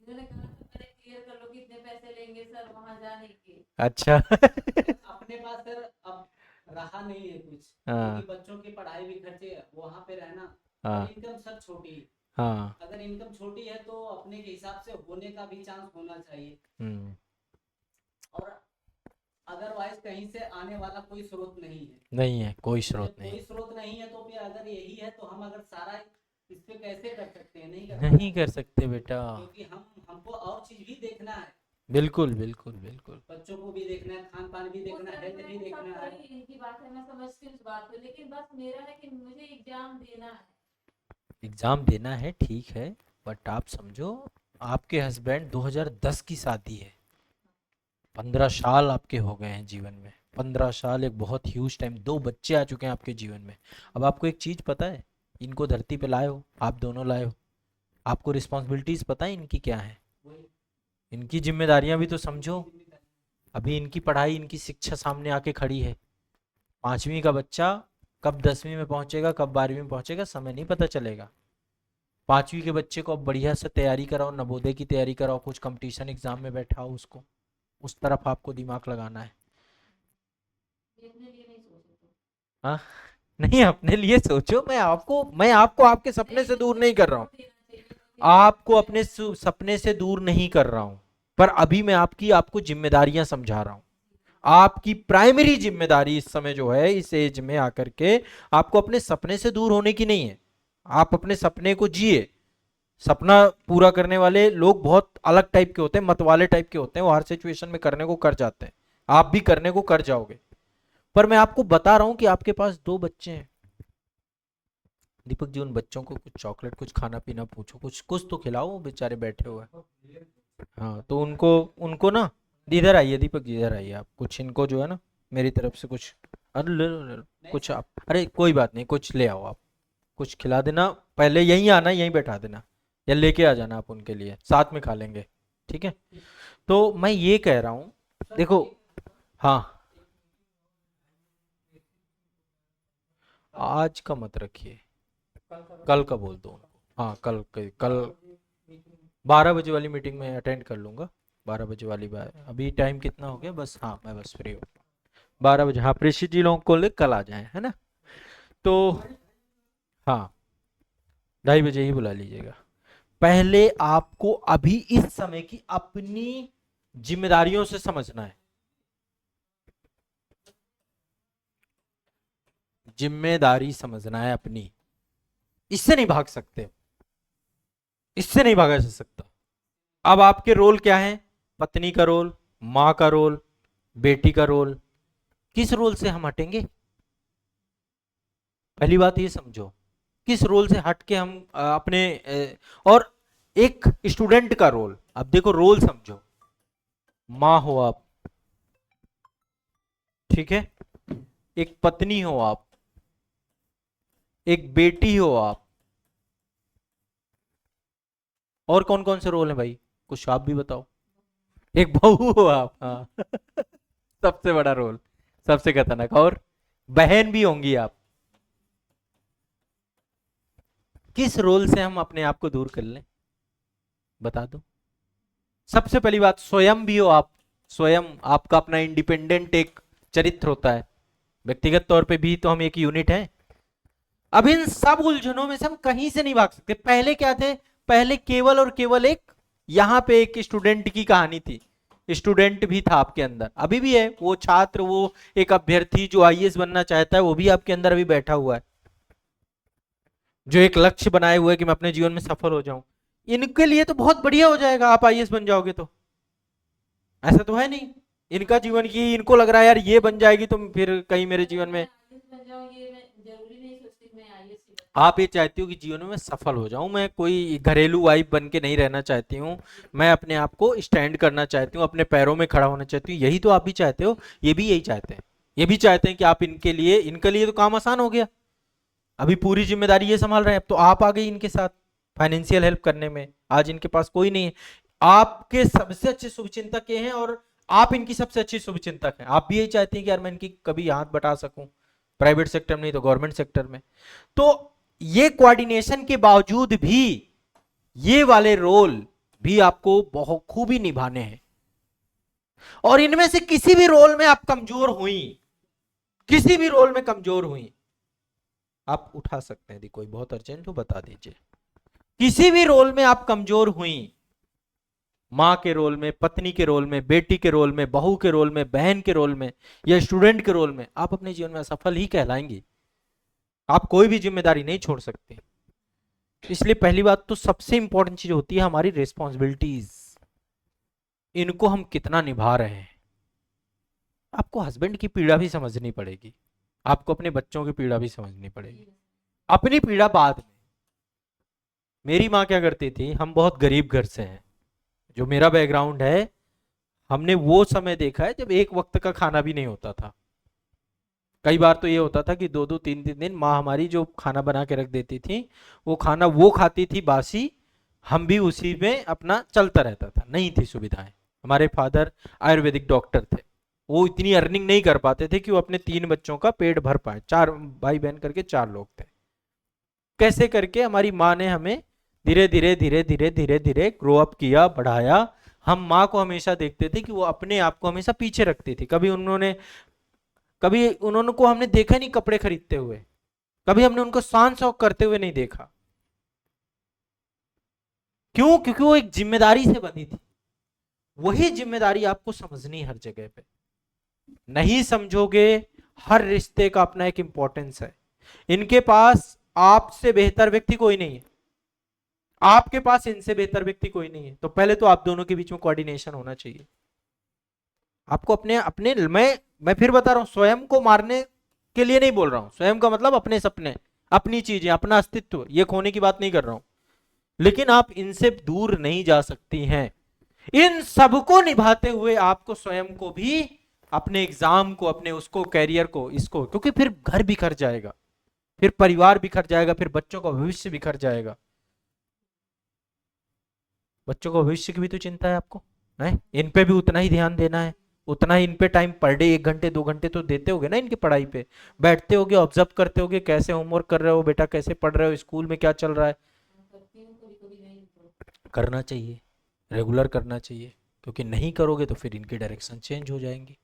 इन्होंने कहा था पहले क्लियर कर लो कितने पैसे लेंगे सर वहां जाने के। अच्छा। अपने पास सर अब रहा नहीं है कुछ, हाँ क्योंकि बच्चों की पढ़ाई भी खर्चे, वहां पे रहना, हाँ और इनकम सर छोटी है। हाँ। अगर इनकम छोटी है तो अपने के हिसाब से होने का भी चांस होना चाहिए, हम्म, और अदरवाइज कहीं से आने वाला कोई स्रोत नहीं है। नहीं है, कोई जब स्रोत नहीं। कोई स्रोत नहीं है तो फिर अगर यही है तो हम अगर सारा इस पे कैसे कर सकते हैं? नहीं कर नहीं कर सकते बेटा, क्योंकि हमको और चीज भी देखना है, बिल्कुल बिल्कुल बिल्कुल। बच्चों को भी देखना है, खान पान भी वो देखना है, सर हेल्थ भी मैं सब देखना है। सही इनकी बात है, मैं समझती हूँ इस बात को, लेकिन बस मेरा है कि मुझे एग्जाम देना है। एग्जाम देना है ठीक है, बट आप समझो आपके हस्बैंड 2010 की शादी है, 15 साल आपके हो गए हैं जीवन में, 15 साल एक बहुत ह्यूज टाइम, 2 बच्चे आ चुके हैं आपके जीवन में। अब आपको एक चीज पता है, इनको धरती पे लाए हो, आप दोनों लाए हो, आपको रिस्पॉन्सिबिलिटीज पता है इनकी क्या है, वही इनकी जिम्मेदारियां भी तो समझो। अभी इनकी पढ़ाई, इनकी शिक्षा सामने आके खड़ी है। 5वीं का बच्चा कब 10वीं में पहुंचेगा, कब 12वीं में पहुंचेगा, समय नहीं पता चलेगा। 5वीं के बच्चे को अब बढ़िया से तैयारी कराओ, नवोदय की तैयारी कराओ, कुछ कंपटीशन एग्जाम में बैठाओ उसको, उस तरफ आपको दिमाग लगाना है। ये अपने लिए नहीं सोचे तो हाँ, नहीं अपने लिए सोचो, मैं आपको आपके सपने से दूर नहीं कर रहा हूँ, देना चाहिए क्योंकि आपको अपने सपने से दूर नहीं कर रहा हूं, पर अभी मैं आपको जिम्मेदारियां समझा रहा हूं। आपकी प्राइमरी जिम्मेदारी इस समय जो है, इस एज में आकर के, आपको अपने सपने से दूर होने की नहीं है। आप अपने सपने को जिए। सपना पूरा करने वाले लोग बहुत अलग टाइप के होते हैं, मत वाले टाइप के होते हैं, वो हर सिचुएशन में करने को कर जाते हैं, आप भी करने को कर जाओगे। पर मैं आपको बता रहा हूं कि आपके पास 2 बच्चे हैं दीपक जी, उन बच्चों को कुछ चॉकलेट, कुछ खाना पीना पूछो, कुछ कुछ तो खिलाओ, वो बेचारे बैठे हुए हैं। हाँ तो उनको उनको ना, इधर आइए दीपक जी, इधर आइए आप, कुछ इनको जो है ना मेरी तरफ से कुछ, अरे ले लो, ले लो कुछ आप, अरे कोई बात नहीं, कुछ ले आओ आप, कुछ खिला देना, पहले यहीं आना, यहीं बैठा देना, या लेके आ जाना आप उनके लिए, साथ में खा लेंगे, ठीक है। तो मैं ये कह रहा हूँ, देखो, हाँ आज का मत रखिए, कल का बोल दो उनको, हाँ कल 12 बजे वाली मीटिंग में अटेंड कर लूंगा, 12 बजे वाली बात, अभी टाइम कितना हो गया, बस हाँ मैं बस फ्री हूँ 12 बजे, हाँ प्रेषित जी लोगों को ले कल आ जाए, है ना। तो हाँ 2:30 बजे ही बुला लीजिएगा। पहले आपको अभी इस समय की अपनी जिम्मेदारियों से समझना है, जिम्मेदारी समझना है अपनी, इससे नहीं भाग सकते, इससे नहीं भागा जा सकता। अब आपके रोल क्या है, पत्नी का रोल, मां का रोल, बेटी का रोल, किस रोल से हम हटेंगे, पहली बात ये समझो, किस रोल से हट के हम अपने और एक स्टूडेंट का रोल, अब देखो रोल समझो, मां हो आप, ठीक है, एक पत्नी हो आप, एक बेटी हो आप, और कौन कौन से रोल हैं भाई, कुछ आप भी बताओ, एक बहू हो आप, हाँ सबसे बड़ा रोल, सबसे खतरनाक, और बहन भी होंगी आप। किस रोल से हम अपने आप को दूर कर लें, बता दो। सबसे पहली बात, स्वयं भी हो आप, स्वयं आपका अपना इंडिपेंडेंट एक चरित्र होता है, व्यक्तिगत तौर पे भी तो हम एक यूनिट है। अब इन सब उलझनों में से हम कहीं से नहीं भाग सकते। पहले क्या थे, पहले केवल और केवल एक, यहां पे एक स्टूडेंट की कहानी थी, स्टूडेंट भी था आपके अंदर, अभी भी है वो छात्र, वो एक अभ्यर्थी जो आईएएस बनना चाहता है, वो भी आपके अंदर अभी बैठा हुआ है, जो एक लक्ष्य बनाए हुए कि मैं अपने जीवन में सफल हो जाऊं। इनके लिए तो बहुत बढ़िया हो जाएगा, आप आईएएस बन जाओगे तो, ऐसा तो है नहीं, इनका जीवन की, इनको लग रहा है यार ये बन जाएगी तो फिर कहीं मेरे जीवन में, आईएएस बन जाऊं, ये मैं जरूरी नहीं सोचती कि मैं आईएएस ही बनूं। आप ये चाहती हो कि जीवन में मैं सफल हो जाऊं, मैं कोई घरेलू वाइफ बन के नहीं रहना चाहती हूँ, मैं अपने आप को स्टैंड करना चाहती हूँ, अपने पैरों में खड़ा होना चाहती हूँ, यही तो आप भी चाहते हो, ये भी यही चाहते हैं, ये भी चाहते हैं कि आप इनके लिए तो काम आसान हो गया, अभी पूरी जिम्मेदारी ये संभाल रहे हैं, अब तो आप आ गई इनके साथ फाइनेंशियल हेल्प करने में, आज इनके पास कोई नहीं है, आपके सबसे अच्छे शुभचिंतक ये हैं, और आप इनकी सबसे अच्छी शुभचिंतक हैं, आप भी यही चाहती हैं कि यार मैं इनकी कभी हाथ बटा सकूं, प्राइवेट सेक्टर में नहीं तो गवर्नमेंट सेक्टर में। तो ये कोऑर्डिनेशन के बावजूद भी ये वाले रोल भी आपको बहुत खूबी निभाने हैं, और इनमें से किसी भी रोल में आप कमजोर हुई, किसी भी रोल में कमजोर हुई, आप उठा सकते हैं, यदि कोई बहुत अर्जेंट हो बता दीजिए, किसी भी रोल में आप कमजोर हुई, मां के रोल में, पत्नी के रोल में, बेटी के रोल में, बहू के रोल में, बहन के रोल में, या स्टूडेंट के रोल में, आप अपने जीवन में असफल ही कहलाएंगी, आप कोई भी जिम्मेदारी नहीं छोड़ सकते। इसलिए पहली बात तो सबसे इंपॉर्टेंट चीज होती है हमारी रिस्पॉन्सिबिलिटीज, इनको हम कितना निभा रहे हैं। आपको हस्बैंड की पीड़ा भी समझनी पड़ेगी, आपको अपने बच्चों की पीड़ा भी समझनी पड़ेगी, अपनी पीड़ा बाद में। मेरी माँ क्या करती थी, हम बहुत गरीब घर से हैं, जो मेरा बैकग्राउंड है, हमने वो समय देखा है जब एक वक्त का खाना भी नहीं होता था। कई बार तो ये होता था कि 2-2 3-3 दिन माँ हमारी जो खाना बना के रख देती थी, वो खाना वो खाती थी बासी, हम भी उसी में अपना चलता रहता था। नहीं थी सुविधाएं। हमारे फादर आयुर्वेदिक डॉक्टर थे, वो इतनी अर्निंग नहीं कर पाते थे कि वो अपने 3 बच्चों का पेट भर पाए। 4 भाई बहन करके 4 लोग थे। कैसे करके हमारी माँ ने हमें धीरे धीरे धीरे धीरे धीरे धीरे ग्रो अप किया, बढ़ाया। हम माँ को हमेशा देखते थे कि वो अपने आप को हमेशा पीछे रखती थी। कभी उन्होंने को हमने देखा नहीं कपड़े खरीदते हुए, कभी हमने उनको शान शौक करते हुए नहीं देखा। क्यों? क्योंकि वो एक जिम्मेदारी से बंधी थी। वही जिम्मेदारी आपको समझनी हर जगह पे। नहीं समझोगे, हर रिश्ते का अपना एक इंपॉर्टेंस है। इनके पास आपसे बेहतर व्यक्ति कोई नहीं है, आपके पास इनसे बेहतर व्यक्ति कोई नहीं है। तो पहले तो आप दोनों के बीच में कोऑर्डिनेशन होना चाहिए। आपको अपने अपने मैं फिर बता रहा हूं, स्वयं को मारने के लिए नहीं बोल रहा हूं। स्वयं का मतलब अपने सपने, अपनी चीजें, अपना अस्तित्व, ये खोने की बात नहीं कर रहा हूं। लेकिन आप इनसे दूर नहीं जा सकती हैं। इन सबको निभाते हुए आपको स्वयं को भी, अपने एग्जाम को, अपने उसको, कैरियर को, इसको, क्योंकि फिर घर बिखर जाएगा, फिर परिवार बिखर जाएगा, फिर बच्चों का भविष्य बिखर जाएगा। बच्चों का भविष्य की भी तो चिंता है आपको, है? इन पे भी उतना ही ध्यान देना है, उतना ही इन पे टाइम पर डे 1 घंटे 2 घंटे तो देते होगे ना। इनकी पढ़ाई पे बैठते होगे, ऑब्जर्व करते होगे, कैसे होमवर्क कर रहे हो बेटा, कैसे पढ़ रहे हो, स्कूल में क्या चल रहा है। करती हूँ, कभी कभी नहीं तो करना चाहिए, रेगुलर करना चाहिए, क्योंकि नहीं करोगे तो फिर इनकी डायरेक्शन चेंज हो जाएंगी,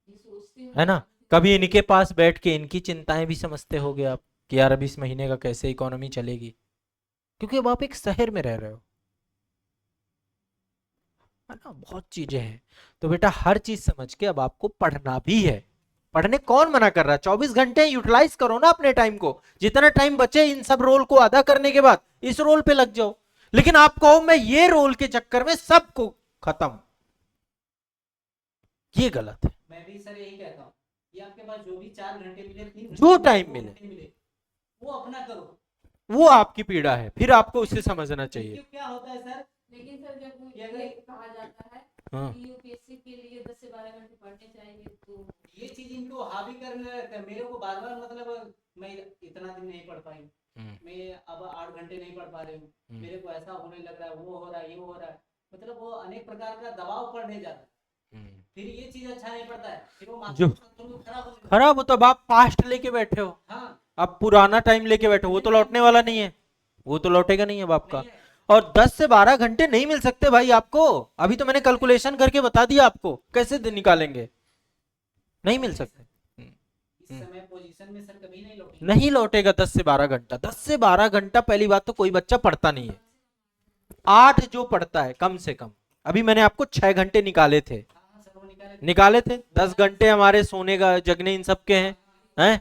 ये सोचती हूँ है ना। कभी इनके पास बैठ के इनकी चिंताएं भी समझते होगे आप कि यार अब इस महीने का कैसे इकोनॉमी चलेगी, क्योंकि अब आप एक शहर में रह रहे हो, है ना। बहुत चीजें हैं। तो बेटा हर चीज समझ के अब आपको पढ़ना भी है। पढ़ने कौन मना कर रहा है? 24 घंटे यूटिलाइज करो ना अपने टाइम को। जितना टाइम बचे इन सब रोल को अदा करने के बाद इस रोल पे लग जाओ। लेकिन आप कहो मैं ये रोल के चक्कर में सबको खत्म, ये गलत है। मैं भी सर यही कहता हूँ कि आपके पास जो भी 4 घंटे मिले, 3 जो घंटे टाइम मिले, मिले। 2 घंटे मिले, वो अपना करो। वो आपकी पीड़ा है, फिर आपको उसे समझना चाहिए। क्योंकि क्या होता है सर, लेकिन सर जब ये अगर- ये कहा जाता है हाँ। कि यूपीएससी के लिए 10 से 12 घंटे पढ़ने चाहिए, तो ये चीज इनको हावी करने, मेरे को बार बार मतलब मैं इतना दिन नहीं पढ़ पाई, मैं अब 8 घंटे नहीं पढ़ पा रही हूँ, मेरे को ऐसा होने लग रहा है, वो हो रहा है, ये हो रहा है, मतलब वो अनेक प्रकार का दबाव पड़ने जाता है। फिर ये चीज अच्छा नहीं पड़ता है, फिर वो जो मानसिक संतुलन खराब हो जाता है। खराब हो, तब आप पास्ट लेके बैठे हो, हाँ, अब पुराना टाइम लेके बैठे हो, वो तो लौटने वाला नहीं है, वो तो लौटेगा नहीं अब आपका। नहीं है। और 10 से 12 घंटे नहीं मिल सकते भाई आपको। अभी तो मैंने कैलकुलेशन करके बता दिया आपको कैसे निकालेंगे, नहीं मिल सकते। इस समय पोजीशन में सर कभी नहीं लौटेंगे। नहीं लौटेगा 10 से 12 घंटा। 10 से 12 घंटा पहली बात तो कोई बच्चा पढ़ता नहीं है। 8 जो पढ़ता है कम से कम, अभी मैंने आपको 6 घंटे निकाले थे, हाँ सर, वो निकाले थे। 10 घंटे हमारे सोने का, जगने इन सब के हैं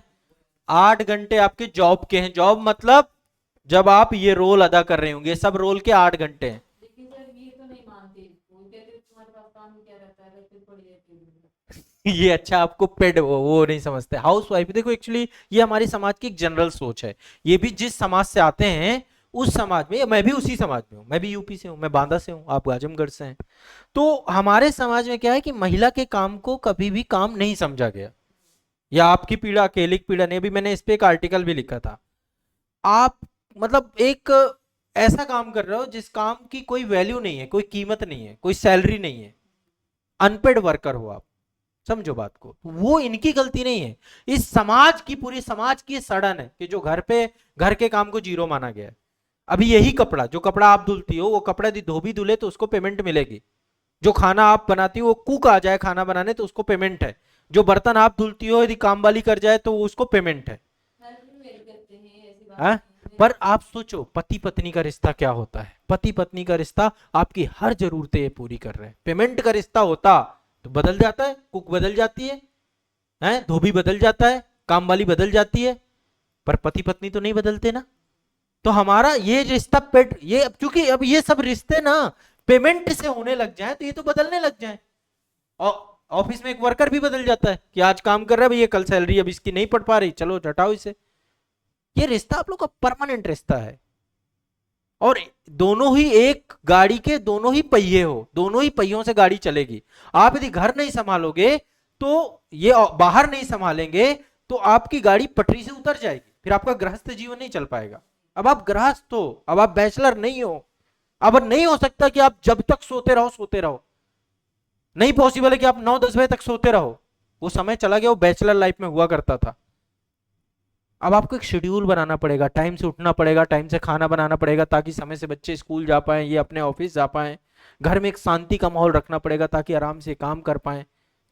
8 घंटे आपके जॉब के हैं। जॉब मतलब जब आप ये रोल अदा कर रहे होंगे, सब रोल के 8 घंटे हैं। लेकिन सर ये तो नहीं मानते, वो कहते हैं, तुम्हारे पास काम क्या रहता है, फिर पढ़ जाती है। ये अच्छा आपको पेड वो नहीं समझते। हाउस वाइफ देखो, एक्चुअली ये हमारी समाज की एक जनरल सोच है। ये भी जिस समाज से आते हैं उस समाज में, मैं भी उसी समाज में हूँ, मैं भी यूपी से हूँ, मैं बांदा से हूँ, आप आजमगढ़ से हैं। तो हमारे समाज में क्या है कि महिला के काम को कभी भी काम नहीं समझा गया, या आपकी पीड़ा अकेले की पीड़ा नहीं। अभी मैंने इस पे एक आर्टिकल भी लिखा था। आप मतलब एक ऐसा काम कर रहे हो जिस काम की कोई वैल्यू नहीं है, कोई कीमत नहीं है, कोई सैलरी नहीं है, अनपेड वर्कर हो आप, समझो बात को। वो इनकी गलती नहीं है, इस समाज की, पूरी समाज की सड़न है कि जो घर पे घर के काम को जीरो माना गया है। अभी यही कपड़ा, जो कपड़ा आप धुलती हो, वो कपड़ा यदि धोबी धुले तो उसको पेमेंट मिलेगी। जो खाना आप बनाती हो, वो कुक आ जाए खाना बनाने तो उसको पेमेंट है। जो बर्तन आप धुलती हो यदि काम वाली कर जाए तो उसको पेमेंट है। हेल्प भी मेरी करते हैं, ऐसी बात हाँ? नहीं है। पर आप सोचो पति पत्नी का रिश्ता क्या होता है। पति पत्नी का रिश्ता आपकी हर जरूरतें ये पूरी कर रहे हैं। पेमेंट का रिश्ता होता तो बदल जाता है, कुक बदल जाती है, धोबी बदल जाता है, काम वाली बदल जाती है, पर पति पत्नी तो नहीं बदलते ना। तो हमारा ये रिश्ता ये क्योंकि अब ये सब रिश्ते ना पेमेंट से होने लग जाए तो ये तो बदलने लग जाए। और ऑफिस में एक वर्कर भी बदल जाता है कि आज काम कर रहा है भैया, कल सैलरी अब इसकी नहीं पड़ पा रही, चलो हटाओ इसे। ये रिश्ता आप लोग का परमानेंट रिश्ता है। और दोनों ही एक गाड़ी के दोनों ही पहिए हो, दोनों ही पहियों से गाड़ी चलेगी। आप यदि घर नहीं संभालोगे तो ये बाहर नहीं संभालेंगे तो आपकी गाड़ी पटरी से उतर जाएगी, फिर आपका गृहस्थ जीवन नहीं चल पाएगा। अब आप गृहस्थ हो, अब आप बैचलर नहीं हो। अब नहीं हो सकता कि आप जब तक सोते रहो। नहीं पॉसिबल है कि आप 9-10 बजे तक सोते रहो। वो समय चला गया, वो बैचलर लाइफ में हुआ करता था। अब आपको एक शेड्यूल बनाना पड़ेगा, टाइम से उठना पड़ेगा, टाइम से खाना बनाना पड़ेगा ताकि समय से बच्चे स्कूल जा पाए, ये अपने ऑफिस जा पाए। घर में एक शांति का माहौल रखना पड़ेगा ताकि आराम से काम कर पाए,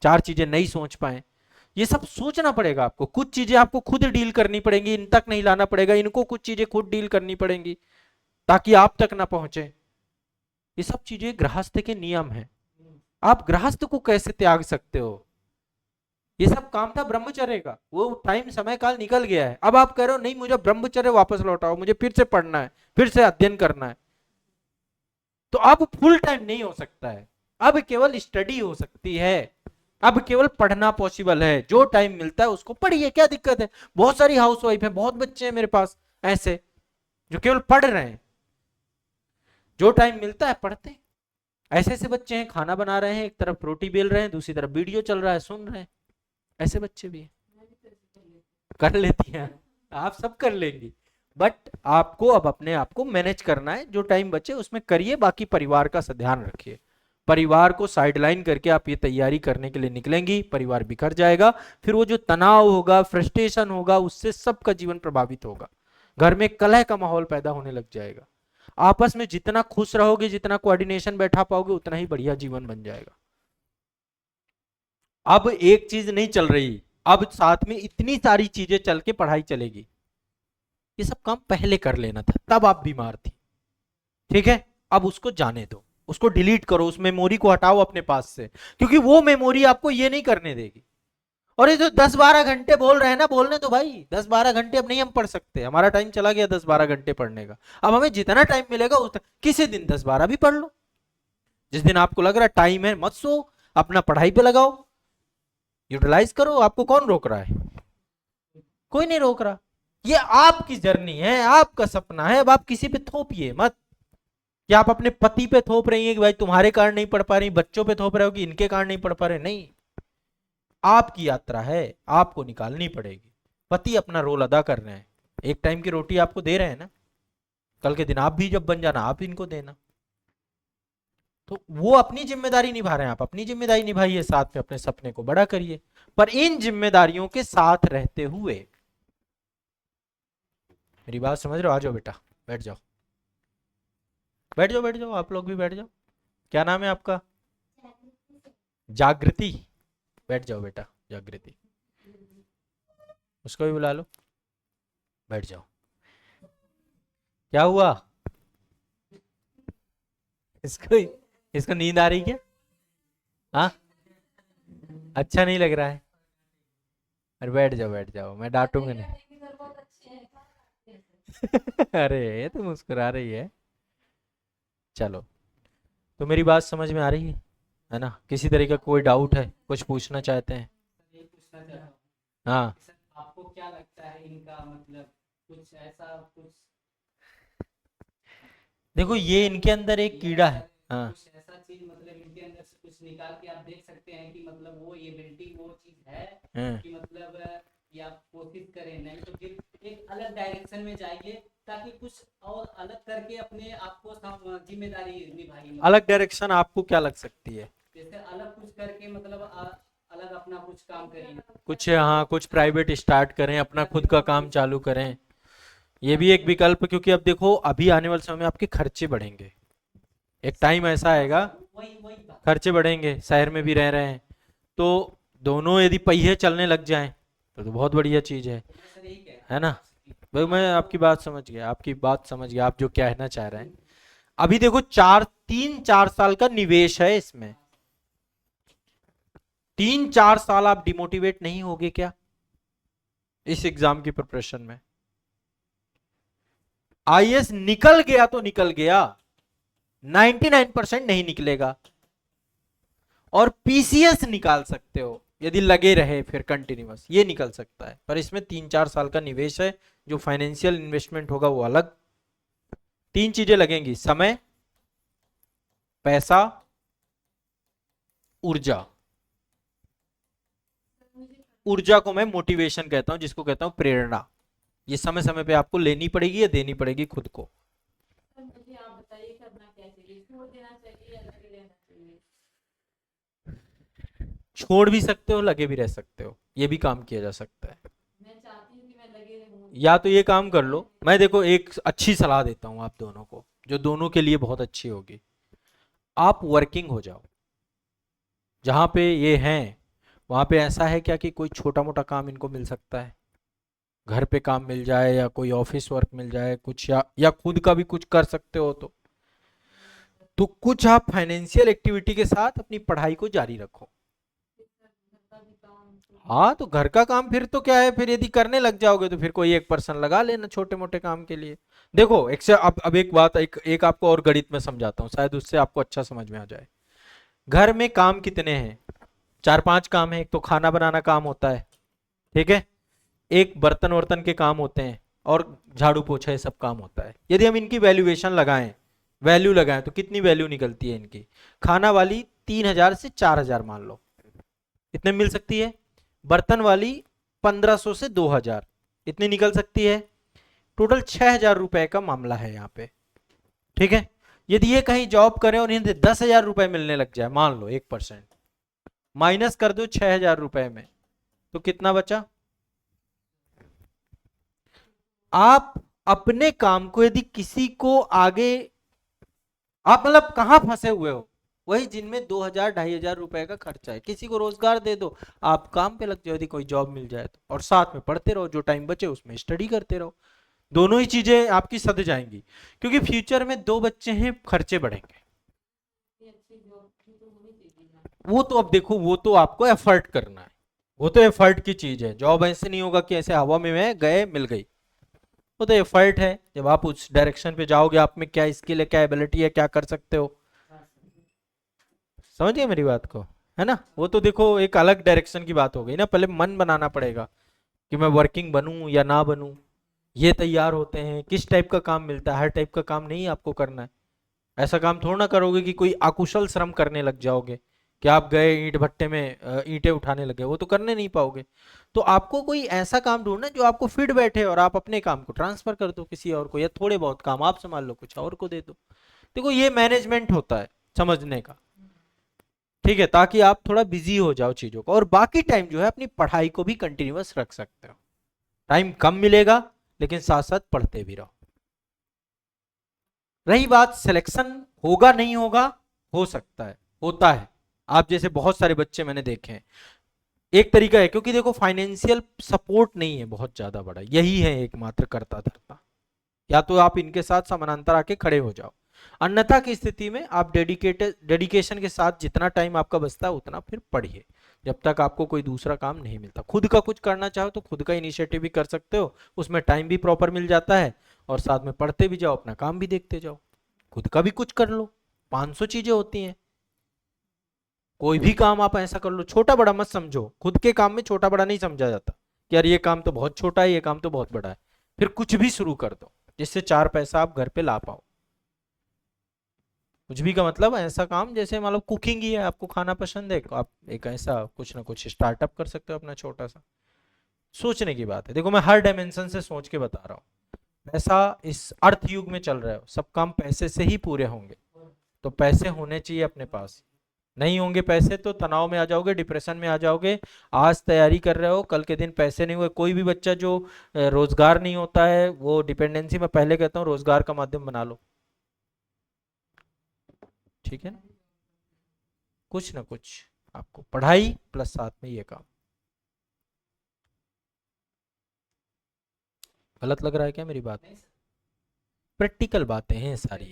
4 चीजें नहीं सोच पाए। ये सब सोचना पड़ेगा आपको। कुछ चीजें आपको खुद डील करनी पड़ेंगी, इन तक नहीं लाना पड़ेगा, इनको कुछ चीजें खुद डील करनी पड़ेंगी ताकि आप तक ना पहुंचे। ये सब चीजें गृहस्थ के नियम है। आप गृहस्थ को कैसे त्याग सकते हो? ये सब काम था ब्रह्मचर्य का, वो टाइम समय काल निकल गया है। अब आप कह रहे हो नहीं मुझे ब्रह्मचर्य वापस लौटाओ, मुझे फिर से पढ़ना है, फिर से अध्ययन करना है। तो अब फुल टाइम नहीं हो सकता है, अब केवल स्टडी हो सकती है, अब केवल पढ़ना पॉसिबल है। जो टाइम मिलता है उसको पढ़िए, क्या दिक्कत है? बहुत सारी हाउसवाइफ है, बहुत बच्चे हैं मेरे पास ऐसे जो केवल पढ़ रहे हैं, जो टाइम मिलता है पढ़ते हैं। ऐसे ऐसे बच्चे हैं खाना बना रहे हैं, एक तरफ रोटी बेल रहे हैं, दूसरी तरफ वीडियो चल रहा है सुन रहे हैं। ऐसे बच्चे भी कर लेती हैं, आप सब कर लेंगी। बट आपको अब अपने आप को मैनेज करना है, जो टाइम बचे उसमें करिए, बाकी परिवार का ध्यान रखिए। परिवार को साइडलाइन करके आप ये तैयारी करने के लिए निकलेंगी, परिवार बिखर जाएगा, फिर वो जो तनाव होगा, फ्रस्ट्रेशन होगा, उससे सबका जीवन प्रभावित होगा। घर में कलह का माहौल पैदा होने लग जाएगा। आपस में जितना खुश रहोगे, जितना कोऑर्डिनेशन बैठा पाओगे, उतना ही बढ़िया जीवन बन जाएगा। अब एक चीज नहीं चल रही, अब साथ में इतनी सारी चीजें चल के पढ़ाई चलेगी। ये सब काम पहले कर लेना था, तब आप बीमार थी, ठीक है? अब उसको जाने दो, उसको डिलीट करो, उस मेमोरी को हटाओ अपने पास से, क्योंकि वो मेमोरी आपको ये नहीं करने देगी। और ये जो 10-12 घंटे बोल रहे हैं ना, बोलने तो भाई 10-12 घंटे अब नहीं हम पढ़ सकते, हमारा टाइम चला गया 10-12 घंटे पढ़ने का। अब हमें जितना टाइम मिलेगा उतना, किसी दिन 10-12 भी पढ़ लो। जिस दिन आपको लग रहा है टाइम है, मत सो, अपना पढ़ाई पे लगाओ, यूटिलाइज करो। आपको कौन रोक रहा है? कोई नहीं रोक रहा। ये आपकी जर्नी है, आपका सपना है। अब आप किसी पे थोपिए मत, कि आप अपने पति पे थोप रही हैं कि भाई तुम्हारे कारण नहीं पढ़ पा रही, बच्चों पे थोप रहे हो कि इनके कारण नहीं पढ़ पा रहे। नहीं, आपकी यात्रा है, आपको निकालनी पड़ेगी। पति अपना रोल अदा कर रहे हैं, एक टाइम की रोटी आपको दे रहे हैं ना, कल के दिन आप भी जब बन जाना आप इनको देना। तो वो अपनी जिम्मेदारी निभा रहे हैं, आप अपनी जिम्मेदारी निभाइए, साथ में अपने सपने को बड़ा करिए, पर इन जिम्मेदारियों के साथ रहते हुए। मेरी बात समझ रहे हो? आ जाओ बेटा, बैठ जाओ, बैठ जाओ, बैठ जाओ, आप लोग भी बैठ जाओ। क्या नाम है आपका? जागृति। बैठ जाओ बेटा, जागृति। उसको भी बुला लो, बैठ जाओ। क्या हुआ? इसको नींद आ रही क्या? हाँ, अच्छा नहीं लग रहा है? अरे बैठ जाओ, बैठ जाओ, मैं डांटूंगा नहीं। अरे ये तो मुस्कुरा रही है। चलो, तो मेरी बात समझ में आ रही है ना? किसी तरह का कोई डाउट है, कुछ पूछना चाहते हैं? पूछना चाहता हूँ, हाँ, आपको क्या लगता है इनका मतलब कुछ ऐसा कुछ देखो ये इनके अंदर एक कीड़ा है। हाँ, कुछ ऐसा चीज मतलब इनके अंदर से कुछ निकाल के आप देख सकते हैं कि मतलब वो एबिलिटी वो चीज है हाँ। कि मतलब कि आप कोशिश करें, नहीं तो फिर एक अलग डायरेक्शन में जाइए ताकि कुछ और अलग करके अपने आप को जिम्मेदारी निभाइए। अलग डायरेक्शन आपको क्या लग सकती है? जैसे अलग कुछ करके मतलब अलग अपना कुछ काम करिए, कुछ, हाँ, कुछ प्राइवेट स्टार्ट करें, अपना खुद का काम चालू करें, ये भी एक विकल्प। क्योंकि अब देखो अभी आने वाले समय में आपके खर्चे बढ़ेंगे, एक टाइम ऐसा आएगा वही वही बात। खर्चे बढ़ेंगे, शहर में भी रह रहे हैं, तो दोनों यदि पहिए चलने लग जाएं तो बहुत बढ़िया चीज सर यही कह रहा है ना? भाई मैं आपकी बात समझ गया, आपकी बात समझ गया, आप जो कहना चाह रहे हैं। अभी देखो 3-4 साल का निवेश है इसमें, 3-4 साल आप डिमोटिवेट नहीं होगे क्या इस एग्जाम की प्रिपरेशन में? आईएएस निकल गया तो निकल गया, 99% नहीं निकलेगा। और पीसीएस निकाल सकते हो यदि लगे रहे फिर कंटिन्यूअस, ये निकल सकता है, पर इसमें 3-4 साल का निवेश है। जो फाइनेंशियल इन्वेस्टमेंट होगा वो अलग। 3 चीजें लगेंगी, समय, पैसा, ऊर्जा। ऊर्जा को मैं मोटिवेशन कहता हूं, जिसको कहता हूं प्रेरणा। ये समय समय पे आपको लेनी पड़ेगी या देनी पड़ेगी खुद को। सर मुझे आप बताइए करना क्या चाहिए, छोड़ देना चाहिए या लगे रहना चाहिए? छोड़ भी सकते हो, लगे भी रह सकते हो, ये भी काम किया जा सकता है। मैं चाहती हूँ कि मैं लगे रहूँ। या तो ये काम कर लो, मैं देखो एक अच्छी सलाह देता हूं आप दोनों को, जो दोनों के लिए बहुत अच्छी होगी। आप वर्किंग हो जाओ, जहां पे ये हैं वहां पे ऐसा है क्या कि कोई छोटा मोटा काम इनको मिल सकता है, घर पे काम मिल जाए या कोई ऑफिस वर्क मिल जाए कुछ, या खुद का भी कुछ कर सकते हो तो कुछ आप फाइनेंशियल एक्टिविटी के साथ अपनी पढ़ाई को जारी रखो। हाँ तो घर का काम फिर तो क्या है, फिर यदि करने लग जाओगे तो फिर कोई एक पर्सन लगा लेना छोटे मोटे काम के लिए। देखो एक से अब एक बात, एक आपको और गणित में समझाता हूँ, शायद उससे आपको अच्छा समझ में आ जाए। घर में काम कितने हैं? 4-5 काम है। एक तो खाना बनाना काम होता है, ठीक है, एक बर्तन वर्तन के काम होते हैं, और झाड़ू पोछा ये सब काम होता है। यदि हम इनकी वैल्यूएशन लगाएं, वैल्यू लगाएं तो कितनी वैल्यू निकलती है इनकी? खाना वाली 3000 से 4000 मान लो, इतने मिल सकती है। बर्तन वाली 1500 से 2000, इतनी निकल सकती है। टोटल 6000 रुपए का मामला है यहाँ पे, ठीक है। यदि ये कहीं जॉब करें और इन्हें 10,000 रुपए मिलने लग जाए, मान लो 1%, माइनस कर दो 6000 रुपए में, तो कितना बचा? आप अपने काम को यदि किसी को आगे, आप मतलब कहां फंसे हुए हो, वही जिनमें 2000-2500 रुपए का खर्चा है, किसी को रोजगार दे दो, आप काम पे लग जाओ यदि कोई जॉब मिल जाए तो, और साथ में पढ़ते रहो, जो टाइम बचे उसमें स्टडी करते रहो। दोनों ही चीजें आपकी सध जाएंगी, क्योंकि फ्यूचर में 2 बच्चे हैं, खर्चे बढ़ेंगे। वो तो अब देखो, वो तो आपको एफर्ट करना है, वो तो एफर्ट की चीज है। जॉब ऐसे नहीं होगा कि ऐसे हवा में गए मिल गई, वो तो एफर्ट है। जब आप उस डायरेक्शन पे जाओगे, आप में क्या स्किल है, क्या एबिलिटी है, क्या कर सकते हो, समझिए मेरी बात को, है ना। वो तो देखो एक अलग डायरेक्शन की बात हो गई ना। पहले मन बनाना पड़ेगा कि मैं वर्किंग बनूं या ना बनूं। ये तैयार होते हैं, किस टाइप का काम मिलता है, हर टाइप का काम नहीं आपको करना है। ऐसा काम थोड़ा ना करोगे कि कोई अकुशल श्रम करने लग जाओगे, कि आप गए ईंट भट्टे में ईंटें उठाने लगे, वो तो करने नहीं पाओगे। तो आपको कोई ऐसा काम ढूंढना जो आपको फिट बैठे, और आप अपने काम को ट्रांसफर कर दो किसी और को, या थोड़े बहुत काम आप संभाल लो, कुछ और को दे दो। देखो ये मैनेजमेंट होता है समझने का, ठीक है, ताकि आप थोड़ा बिजी हो जाओ चीजों को, और बाकी टाइम जो है अपनी पढ़ाई को भी कंटिन्यूअस रख सकते हो। टाइम कम मिलेगा लेकिन साथ साथ पढ़ते भी रहो। रही बात सिलेक्शन होगा नहीं होगा, हो सकता है, होता है। आप जैसे बहुत सारे बच्चे मैंने देखे हैं। एक तरीका है, क्योंकि देखो फाइनेंशियल सपोर्ट नहीं है बहुत ज्यादा बड़ा, यही है एकमात्र करता धरता। या तो आप इनके साथ समानांतर आके खड़े हो जाओ, अन्यथा की स्थिति में आप डेडिकेशन के साथ जितना टाइम आपका बचता है उतना फिर पढ़िए, जब तक आपको कोई दूसरा काम नहीं मिलता। खुद का कुछ करना चाहो तो खुद का इनिशिएटिव भी कर सकते हो, उसमें टाइम भी प्रॉपर मिल जाता है, और साथ में पढ़ते भी जाओ, अपना काम भी देखते जाओ, खुद का भी कुछ कर लो। 500 चीजें होती हैं, कोई भी काम आप ऐसा कर लो, छोटा बड़ा मत समझो। खुद के काम में छोटा बड़ा नहीं समझा जाता कि यार ये काम तो बहुत छोटा है, ये काम तो बहुत बड़ा है। फिर कुछ भी शुरू कर दो जिससे 4 पैसा आप घर पे ला पाओ। कुछ भी का मतलब ऐसा काम, जैसे मतलब कुकिंग ही है, आपको खाना पसंद है, आप एक ऐसा कुछ ना कुछ स्टार्टअप कर सकते हो अपना छोटा सा। सोचने की बात है। देखो मैं हर डायमेंशन से सोच के बता रहा हूँ। पैसा इस अर्थ युग में चल रहा है, सब काम पैसे से ही पूरे होंगे, तो पैसे होने चाहिए अपने पास। नहीं होंगे पैसे तो तनाव में आ जाओगे, डिप्रेशन में आ जाओगे। आज तैयारी कर रहे हो, कल के दिन पैसे नहीं हुए। कोई भी बच्चा जो रोजगार नहीं होता है, वो डिपेंडेंसी में, पहले कहता हूँ रोजगार का माध्यम बना लो, ठीक है ना। कुछ ना कुछ आपको पढ़ाई प्लस साथ में ये काम। गलत लग रहा है क्या मेरी बात? प्रैक्टिकल बातें हैं सारी,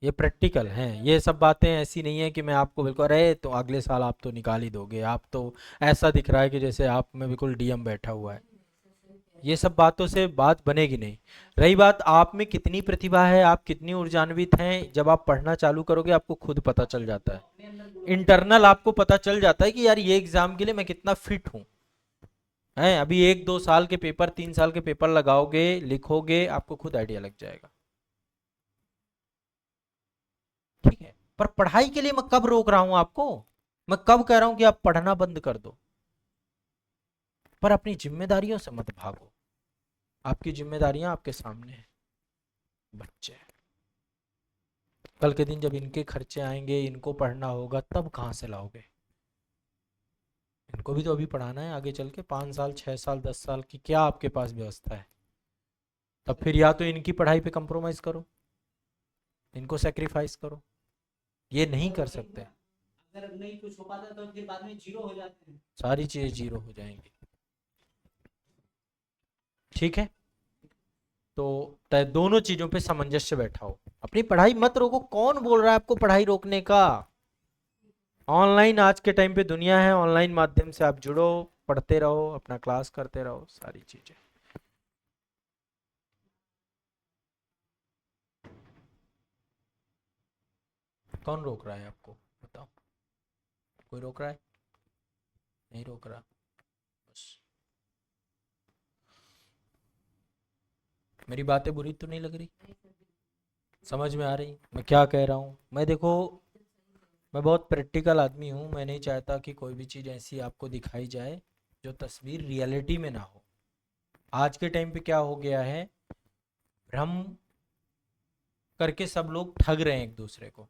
ये प्रैक्टिकल हैं। ये सब बातें ऐसी नहीं है कि मैं आपको बिल्कुल, अरे तो अगले साल आप तो निकाल ही दोगे, आप तो ऐसा दिख रहा है कि जैसे आप में बिल्कुल डीएम बैठा हुआ है। ये सब बातों से बात बनेगी नहीं। रही बात आप में कितनी प्रतिभा है, आप कितनी ऊर्जान्वित हैं, जब आप पढ़ना चालू करोगे आपको खुद पता चल जाता है, अपने अंदर गुण इंटरनल आपको पता चल जाता है कि यार ये एग्जाम के लिए मैं कितना फिट हूँ। हैं, अभी 1-2 साल के पेपर, 3 साल के पेपर लगाओगे, लिखोगे, आपको खुद आइडिया लग जाएगा। ठीक है, पर पढ़ाई के लिए मैं कब रोक रहा हूं आपको, मैं कब कह रहा हूं कि आप पढ़ना बंद कर दो, पर अपनी जिम्मेदारियों से मत भागो। आपकी जिम्मेदारियां आपके सामने हैं। बच्चे कल के दिन जब इनके खर्चे आएंगे, इनको पढ़ना होगा, तब कहां से लाओगे? इनको भी तो अभी पढ़ाना है आगे चल के, 5 साल 6 साल 10 साल की क्या आपके पास व्यवस्था है? तब फिर या तो इनकी पढ़ाई पे कंप्रोमाइज करो, इनको सेक्रीफाइस करो, ये नहीं कर सकते। अगर नहीं कुछ हो पाता तो फिर बाद में जीरो हो जाते हैं। सारी चीजें जीरो हो जाएंगी। ठीक है, तो दोनों चीजों पे सामंजस्य बैठाओ, अपनी पढ़ाई मत रोको। कौन बोल रहा है आपको पढ़ाई रोकने का? ऑनलाइन आज के टाइम पे दुनिया है, ऑनलाइन माध्यम से आप जुड़ो, पढ़ते रहो, अपना क्लास करते रहो, सारी चीजें। कौन रोक रहा है आपको, बताओ? कोई रोक रहा है? नहीं रोक रहा। बस मेरी बातें बुरी तो नहीं लग रही? समझ में आ रही मैं क्या कह रहा हूँ? मैं देखो, मैं बहुत प्रैक्टिकल आदमी हूँ, मैं नहीं चाहता कि कोई भी चीज़ ऐसी आपको दिखाई जाए जो तस्वीर रियलिटी में ना हो। आज के टाइम पे क्या हो गया है, भ्रम करके सब लोग ठग रहे हैं एक दूसरे को,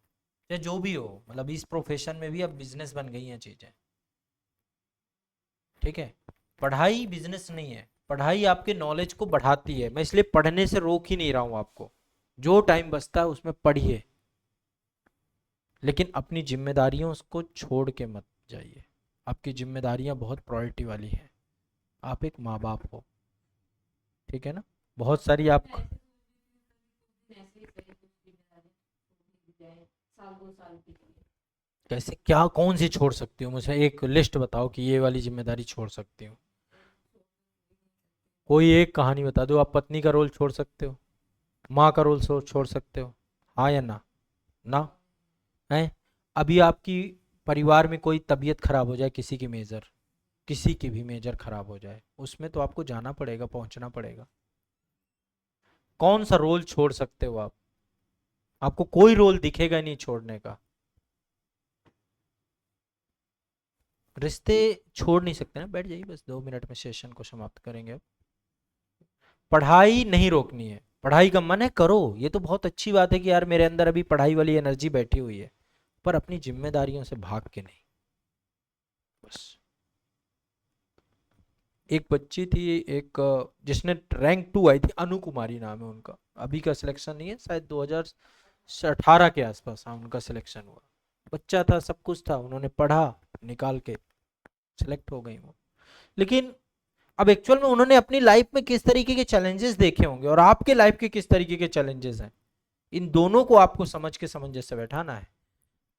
चाहे जो भी हो, मतलब इस प्रोफेशन में भी अब बिजनेस बन गई हैं चीज़ें। ठीक है, पढ़ाई बिजनेस नहीं है, पढ़ाई आपके नॉलेज को बढ़ाती है। मैं इसलिए पढ़ने से रोक ही नहीं रहा हूँ आपको, जो टाइम बचता है उसमें पढ़िए, लेकिन अपनी जिम्मेदारियों को छोड़ के मत जाइए। आपकी जिम्मेदारियां बहुत प्रायोरिटी वाली है, आप एक माँ बाप हो, ठीक है ना? बहुत सारी आप ऐसे ही सही कुछ भी बना दे, वो भी जाए साल 2 साल के लिए। कैसे, क्या कौन सी छोड़ सकती हूँ? मुझे एक लिस्ट बताओ कि ये वाली जिम्मेदारी छोड़ सकती हूँ। कोई एक कहानी बता दो। आप पत्नी का रोल छोड़ सकते हो, माँ का रोल छोड़ सकते हो, हाँ या ना? ना है? अभी आपकी परिवार में कोई तबीयत खराब हो जाए, किसी की मेजर, किसी की भी मेजर खराब हो जाए, उसमें तो आपको जाना पड़ेगा, पहुंचना पड़ेगा। कौन सा रोल छोड़ सकते हो आप? आपको कोई रोल दिखेगा नहीं छोड़ने का। रिश्ते छोड़ नहीं सकते ना। बैठ जाइए, बस 2 मिनट में सेशन को समाप्त करेंगे। अब पढ़ाई नहीं रोकनी है, पढ़ाई का मन है करो, ये तो बहुत अच्छी बात है कि यार मेरे अंदर अभी पढ़ाई वाली एनर्जी बैठी हुई है, पर अपनी जिम्मेदारियों से भाग के नहीं। बस एक बच्ची थी, एक जिसने रैंक 2 आई थी, अनु कुमारी नाम है उनका, अभी का सिलेक्शन नहीं है, शायद 2018 के आसपास हाँ उनका सिलेक्शन हुआ। बच्चा था, सब कुछ था, उन्होंने पढ़ा, निकाल के सिलेक्ट हो गई वो। लेकिन अब एक्चुअल में उन्होंने अपनी लाइफ में किस तरीके के चैलेंजेस देखे होंगे और आपके लाइफ के किस तरीके के चैलेंजेस हैं, इन दोनों को आपको समझ के सामंजस्य बैठाना है।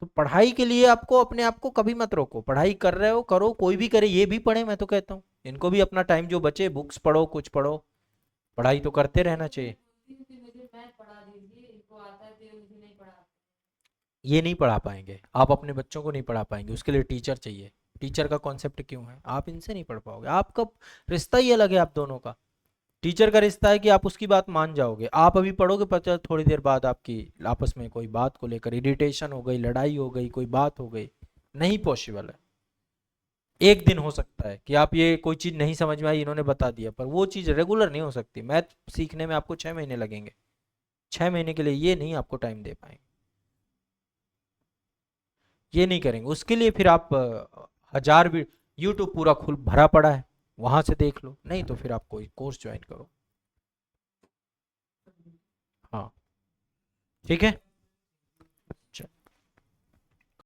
तो पढ़ाई के लिए आपको अपने आप को कभी मत रोको, पढ़ाई कर रहे हो करो, कोई भी करे, ये भी पढ़े, मैं तो कहता हूँ इनको भी अपना टाइम जो बचे बुक्स पढ़ो, कुछ पढ़ो, पढ़ाई तो करते रहना चाहिए। मुझे मैथ पढ़ा दीजिए, इनको आता है तो मुझे नहीं पढ़ा। ये नहीं पढ़ा पाएंगे, आप अपने बच्चों को नहीं पढ़ा पाएंगे, उसके लिए टीचर चाहिए। टीचर का कॉन्सेप्ट क्यों है, आप इनसे नहीं पढ़ पाओगे, आपका रिश्ता ही अलग है आप दोनों का। टीचर का रिश्ता है कि आप उसकी बात मान जाओगे, आप अभी पढ़ोगे, पता थोड़ी देर बाद आपकी आपस में कोई बात को लेकर इरिटेशन हो गई, लड़ाई हो गई, कोई बात हो गई, नहीं पॉसिबल है। एक दिन हो सकता है कि आप ये कोई चीज़ नहीं समझ में आई, इन्होंने बता दिया, पर वो चीज़ रेगुलर नहीं हो सकती। मैथ सीखने में आपको 6 महीने लगेंगे, 6 महीने के लिए ये नहीं आपको टाइम दे पाएंगे, ये नहीं करेंगे। उसके लिए फिर आप हजार भी, यूट्यूब पूरा खुल भरा पड़ा है, वहां से देख लो, नहीं तो फिर आप कोई कोर्स ज्वाइन करो। हाँ ठीक है।